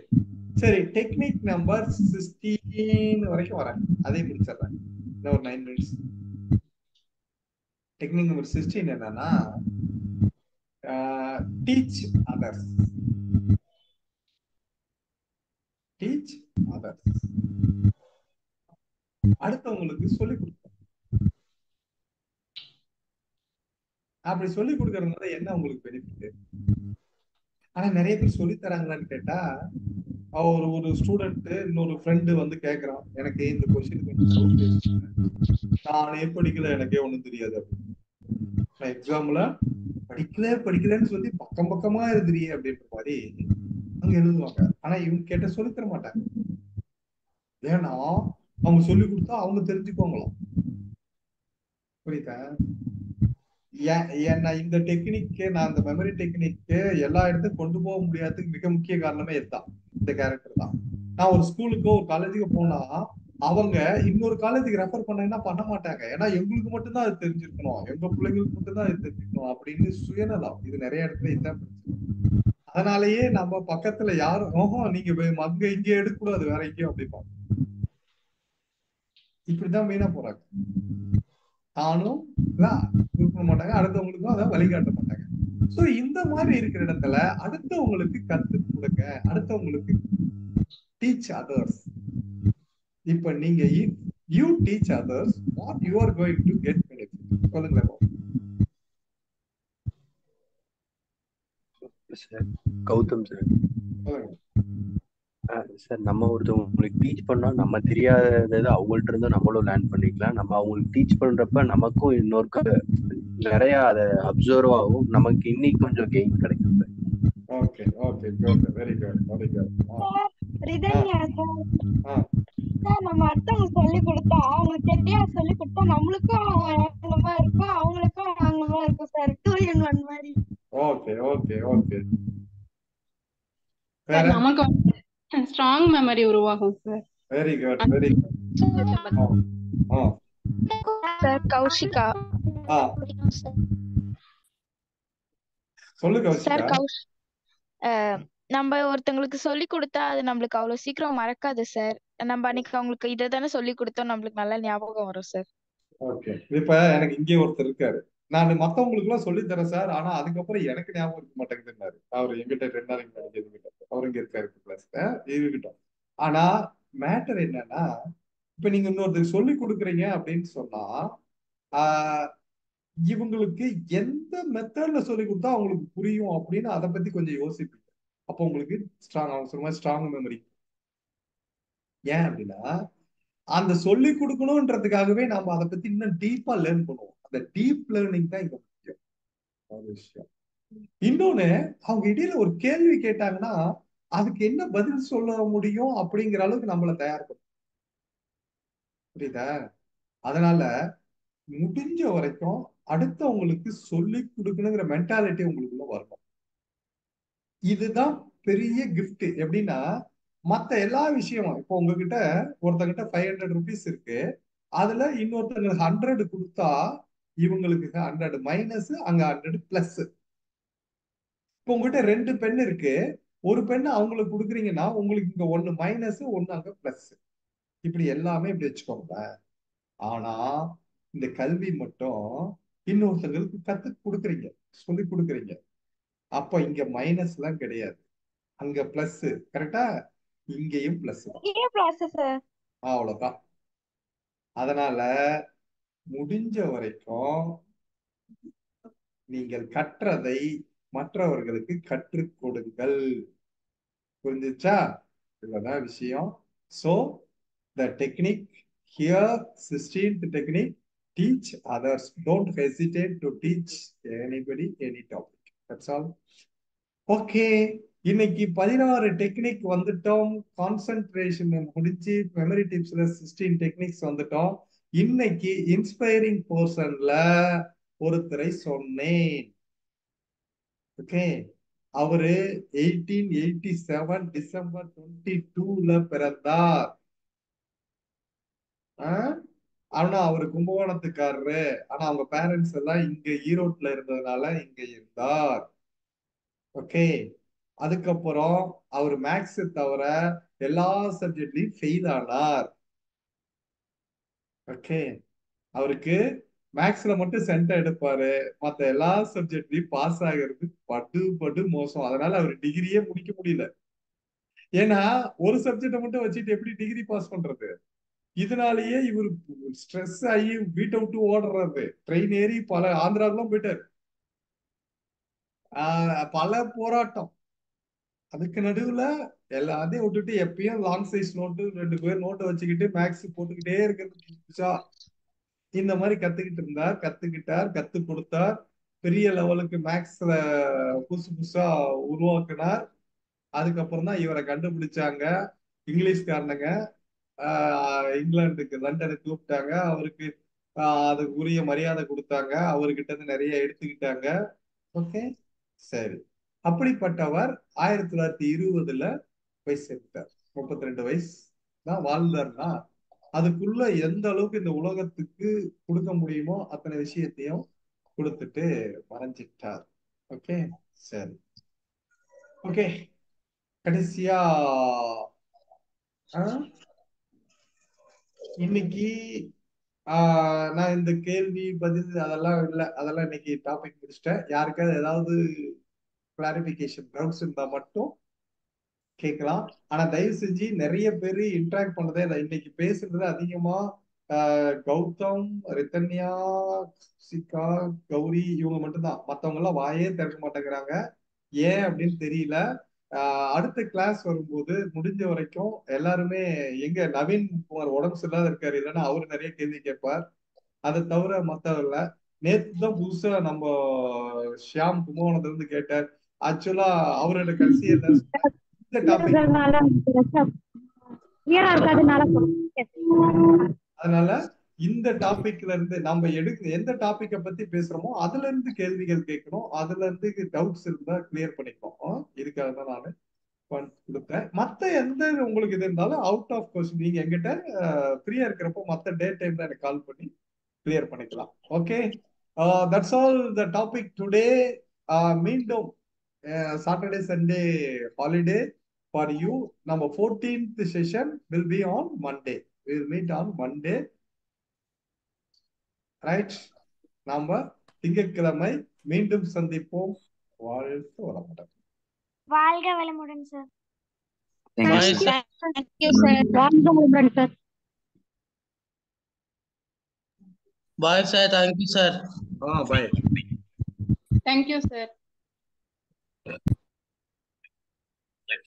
சரி, டெக்னிக் நம்பர் 16 வரைக்கும் வரேன், அதே முடிச்சிடுறேன். இன்னும் ஒரு 9 minutes. டெக்னிக் நம்பர் 16 என்னன்னா, டீச் அதர்ஸ். டீச் அதர்ஸ், அடுத்தவங்களுக்கு சொல்லிக் கொடுக்க. அப்படி சொல்லிக் கொடுக்கறதுனால என்ன உங்களுக்கு பெனிஃபிட்? ஆனா நிறைய பேர் சொல்லி தராங்களான்னு கேட்டா, ஒரு ஸ்டூடெண்ட் இன்னொரு ஃப்ரெண்டு வந்து கேட்கறான், எனக்கு இந்த கொஸ்டின் கொஞ்சம் நானே படிக்கல, எனக்கே ஒண்ணும் தெரியாது. நான் எக்ஸாம்ல படிக்கலன்னு சொல்லி பக்கம் பக்கமா எழுதுறியே அப்படின்ற மாதிரி அங்க எழுதுவாங்க. ஆனா இவங்க கேட்ட சொல்லி தர மாட்டாங்க. ஏன்னா அவங்க சொல்லி கொடுத்தா அவங்க தெரிஞ்சுக்குவாங்களாம். புரியுதா? ஏன்னா இந்த டெக்னிக்கு, நான் இந்த மெமரி டெக்னிக்கு எல்லா இடத்துக்கும் கொண்டு போக முடியாததுக்கு மிக முக்கிய காரணமே இதுதான், இந்த கேரக்டர் தான். நான் ஒரு ஸ்கூலுக்கோ ஒரு காலேஜுக்கு போனா அவங்க இன்னொரு காலேஜுக்கு ரெஃபர் பண்ணீங்கன்னா பண்ண மாட்டாங்க. ஏன்னா எங்களுக்கு மட்டும்தான் அது தெரிஞ்சிருக்கணும், எங்க பிள்ளைங்களுக்கு மட்டும்தான் அது தெரிஞ்சுக்கணும் அப்படின்னு சுயநலம். இது நிறைய இடத்துல இதுதான் பிரச்சனை. அதனாலயே நம்ம பக்கத்துல யாரும் நீங்க அங்க இங்க எடுக்கக்கூடாது, வேற எங்கேயும் அப்படிப்பாங்க. இப்படிதான் மீனா போறாங்க. தானும் கொடுக்க மாட்டாங்க, அடுத்தவங்களுக்கும் அதை வழிகாட்ட மாட்டாங்க. சோ இந்த மாதிரி இருக்கிற இடத்துல அடுத்தவங்களுக்கு கத்து கொடுங்க, அடுத்தவங்களுக்கு டீச் அதர்ஸ். இப்ப நீங்க you teach others, what you are going to get benefit சொல்லுங்க. கௌதம் சார். சார், நம்ம ஒருத்தவங்களுக்கு டீச் பண்ணா நம்ம தெரியாததை அவங்கள்ட்ட இருந்து நம்மளும் லேர்ன் பண்ணிக்கலாம். நம்ம அவங்களுக்கு டீச் பண்றப்ப நமக்கும் இன்னொரு நிறைய அதை அப்சர்வ் ஆகும், நமக்கு இன்னைக்கு கொஞ்சம் கெயின் கிடைக்கும் சார். Okay okay good very good very good. Sir Ridhanya sir ஆ சார் நம்ம அடுத்தவங்க சொல்லி கொடுத்தா அவங்களுக்கு தெரியாது சொல்லி கொடுத்தா நம்மளுக்கும் ஆங்கிலமா இருக்கும் அவங்களுக்கும் ஆங்கிலமா இருக்கும் சார் 2 in 1 மாதிரி. Okay okay okay. சார் வேற? நமக்கு வந்து ஸ்ட்ராங் மெமரி உருவாகும் sir. Very good very good. ஆ சார் கௌஷிகா. ஆ சொல்லு சார் கௌஷிகா. நம்ம ஒருத்தங்களுக்கு சொல்லி கொடுத்தா அது நம்மளுக்கு அவ்வளவு சீக்கிரம் மறக்காது சார். நம்ம அன்னைக்கு அவங்களுக்கு இதை தானே சொல்லி கொடுத்தோம், நம்மளுக்கு நல்ல ஞாபகம் வரும் சார். ஓகே இப்ப எனக்கு இங்கே ஒருத்தர் இருக்காரு, நான் மத்தவங்களுக்கு எல்லாம் சொல்லி தரேன் சார், ஆனா அதுக்கப்புறம் எனக்கு ஞாபகம் இருக்க மாட்டேங்குதுன்னாரு. அவர் எங்கிட்ட 2 நாளைக்கு படிக்கிறது அவர் இங்க இருக்காரு கிளாஸ்ல இருக்கட்டும். ஆனா மேட்டர் என்னன்னா, இப்ப நீங்க இன்னொருத்தருக்கு சொல்லி கொடுக்குறீங்க அப்படின்னு சொன்னா ஆஹ் இவங்களுக்கு எந்த மெத்தட்ல சொல்லி கொடுத்தா அவங்களுக்கு புரியும் அப்படின்னு அதை பத்தி கொஞ்சம் யோசிப்பீங்க. அப்போ உங்களுக்கு ஸ்ட்ராங், அவங்க சொல்ற மாதிரி ஸ்ட்ராங் மெமரி. ஏன் அப்படின்னா அந்த சொல்லி கொடுக்கணும்ன்றதுக்காகவே நாம அதை பத்தி இன்னும் டீப்பா லேர்ன் பண்ணுவோம். அந்த டீப் லேர்னிங் தான் இங்க முக்கியம் ஒரு விஷயம். இன்னொன்னு, அவங்க இடையில ஒரு கேள்வி கேட்டாங்கன்னா அதுக்கு என்ன பதில் சொல்ல முடியும் அப்படிங்கிற அளவுக்கு நம்மள தயார் பண்ணும். புரியுதா? அதனால முடிஞ்ச வரைக்கும் அடுத்தவங்களுக்கு சொல்லி கொடுக்கணுங்கிற மென்டாலிட்டி உங்களுக்குள்ள வரணும். இதுதான் பெரிய கிஃப்ட். எப்படின்னா மத்த எல்லா விஷயமும், இப்போ உங்ககிட்ட ஒருத்தங்கிட்ட 500 rupees இருக்கு, அதுல இன்னொருத்தங்களுக்கு 100 கொடுத்தா இவங்களுக்கு 100 மைனஸ், அங்க 100 பிளஸ். இப்போ உங்ககிட்ட 2 பென் இருக்கு, ஒரு பெண்ணு அவங்களுக்கு கொடுக்குறீங்கன்னா உங்களுக்கு இங்க 1 மைனஸ் 1 அங்க பிளஸ். இப்படி எல்லாமே இப்படி வச்சுக்கோங்க. ஆனா இந்த கல்வி மட்டும் இன்னொருத்தங்களுக்கு கத்து கொடுக்குறீங்க, சொல்லி கொடுக்குறீங்க. அப்ப இங்க மைனஸ் எல்லாம் கிடையாது, அங்க பிளஸ். கரெக்டா? இங்கேயும் பிளஸ் தான். அவ்வளவுதான். அதனால முடிஞ்ச வரைக்கும் நீங்கள் கற்றதை மற்றவர்களுக்கு கற்றுக் கொடுங்கள். புரிஞ்சுச்சா? இதுதான் விஷயம். So the technique here, 16th technique, teach others. Don't hesitate to teach anybody any topic. That's all. Okay, இன்னைக்கு 16 டெக்னிக் வந்துட்டோம். கான்சென்ட்ரேஷன் முடிச்சு மெமரி டிப்ஸ்ல 16 டெக்னிக்ஸ் வந்துட்டோம். இன்னைக்கு இன்ஸ்பைரிங் போர்ஷன்ல ஒருத்தரை சொன்னேன். ஓகே, அவரு 1887 டிசம்பர் 22ல பிறந்தார். ஆனா அவரு கும்பகோணத்துக்காரரு, ஆனா அவங்க பேரண்ட்ஸ் எல்லாம் இங்க ஈரோட்ல இருந்ததுனால இங்க இருந்தார். ஓகே, அதுக்கப்புறம் அவர் மேக்ஸ் தவிர எல்லா சப்ஜெக்ட்லயும் ஃபெயில் ஆனார். ஓகே, அவருக்கு மேக்ஸ்ல மட்டும் சென்டர் எடுப்பாரு, மத்த எல்லா சப்ஜெக்ட்லயும் பாஸ் ஆகிறது படு மோசம். அதனால அவர் டிகிரியே முடிக்க முடியல. ஏன்னா ஒரு சப்ஜெக்டை மட்டும் வச்சுட்டு எப்படி டிகிரி பாஸ் பண்றது? இதனாலேயே இவர் ஸ்ட்ரெஸ் ஆகி வீட்டை விட்டு ஓடுறாரு. ட்ரெயின் ஏறி பல ஆந்திராவுக்குலாம் போயிட்டாரு. பல போராட்டம். அதுக்கு நடுவுல எல்லாத்தையும் விட்டுட்டு எப்பயும் லாங் சைஸ் நோட்டு 2 பேர் நோட்டை வச்சுக்கிட்டு மேக்ஸ் போட்டுக்கிட்டே இருக்கிறது. இந்த மாதிரி கத்துக்கிட்டார், கத்து கொடுத்தார். பெரிய லெவலுக்கு மேக்ஸ்ல புதுசா உருவாக்குனார். அதுக்கப்புறம் தான் இவரை கண்டுபிடிச்சாங்க இங்கிலீஷ்காரனுங்க. இங்கிலாந்துக்கு லண்டனுக்கு கூப்பிட்டாங்க. அவருக்கு அதுக்கு உரிய மரியாதை கொடுத்தாங்க, அவர்கிட்ட இருந்து நிறைய எடுத்துக்கிட்டாங்க. ஓகே, சரி. அப்படிப்பட்டவர் 1920ல போய் சேர்த்தார். 32 வயசு தான் வாழ்ந்தார்னா அதுக்குள்ள எந்த அளவுக்கு இந்த உலகத்துக்கு கொடுக்க முடியுமோ அத்தனை விஷயத்தையும் கொடுத்துட்டு மறைஞ்சிட்டார். ஓகே, சரி. ஓகே, கடைசியா இன்னைக்கு நான் இந்த கேள்வி பதில் அதெல்லாம் இல்லை, அதெல்லாம் இன்னைக்கு டாபிக் முடிச்சிட்டேன். யாருக்காவது ஏதாவது கிளாரிபிகேஷன் டவுட்ஸ் இருந்தா மட்டும் கேட்கலாம். ஆனா தயவு செஞ்சு நிறைய பேர் இன்டராக்ட் பண்ணதே இன்னைக்கு பேசுறது அதிகமா கௌதம், ரித்தன்யா, சிகா, கௌரி இவங்க மட்டும்தான். மத்தவங்க எல்லாம் வாயே திறக்க மாட்டேங்கிறாங்க. ஏன் அப்படின்னு தெரியல. அடுத்த கிளாஸ் வரும்போது முடிஞ்ச வரைக்கும் எல்லாருமே, எங்க நவீன் குமார் உடம்பு சரியில்லாத இருக்காரு, இல்லைன்னா அவரு நிறைய கேள்வி கேட்பார். அதை தவிர மத்தவர்ல நேத்து தான் புதுசா நம்ம ஷியாம் கும்பகோணத்துல இருந்து கேட்டார். ஆக்சுவலா அவரோட கடைசி என்ன சொன்னார்? இந்த டாபிக் அதனால இந்த டாபிக்ல இருந்து நம்ம எந்த டாபிக்கை பத்தி பேசுறோமோ அதுல இருந்து கேள்விகள் கேட்கணும், அதுல இருந்து டவுட்ஸ் இருந்தா கிளியர் பண்ணிக்கணும். இதுக்காக தான் நான் கொடுத்தேன். மத்த எந்த உங்களுக்கு இது இருந்தாலும் அவுட் ஆஃப் கொஸ்டின் நீங்க எங்கிட்ட ஃப்ரீயா இருக்கிறப்போ மத்த டே டைம்ல எனக்கு கால் பண்ணி கிளியர் பண்ணிக்கலாம். Okay, that's all the topic today. மீண்டும் Saturday Sunday holiday for you. நம்ம 14th session will be on Monday. Will meet on Monday, right? நாம திங்கட்கிழமை மீண்டும் சந்திப்போம். வாழ்க வளமுடன். வாழ்க வளமுடன் sir. Thank you. Thank you, sir. வாழ்க வளமுடன் sir. Bye, sir. Thank you, sir. Bye. Thank you, sir.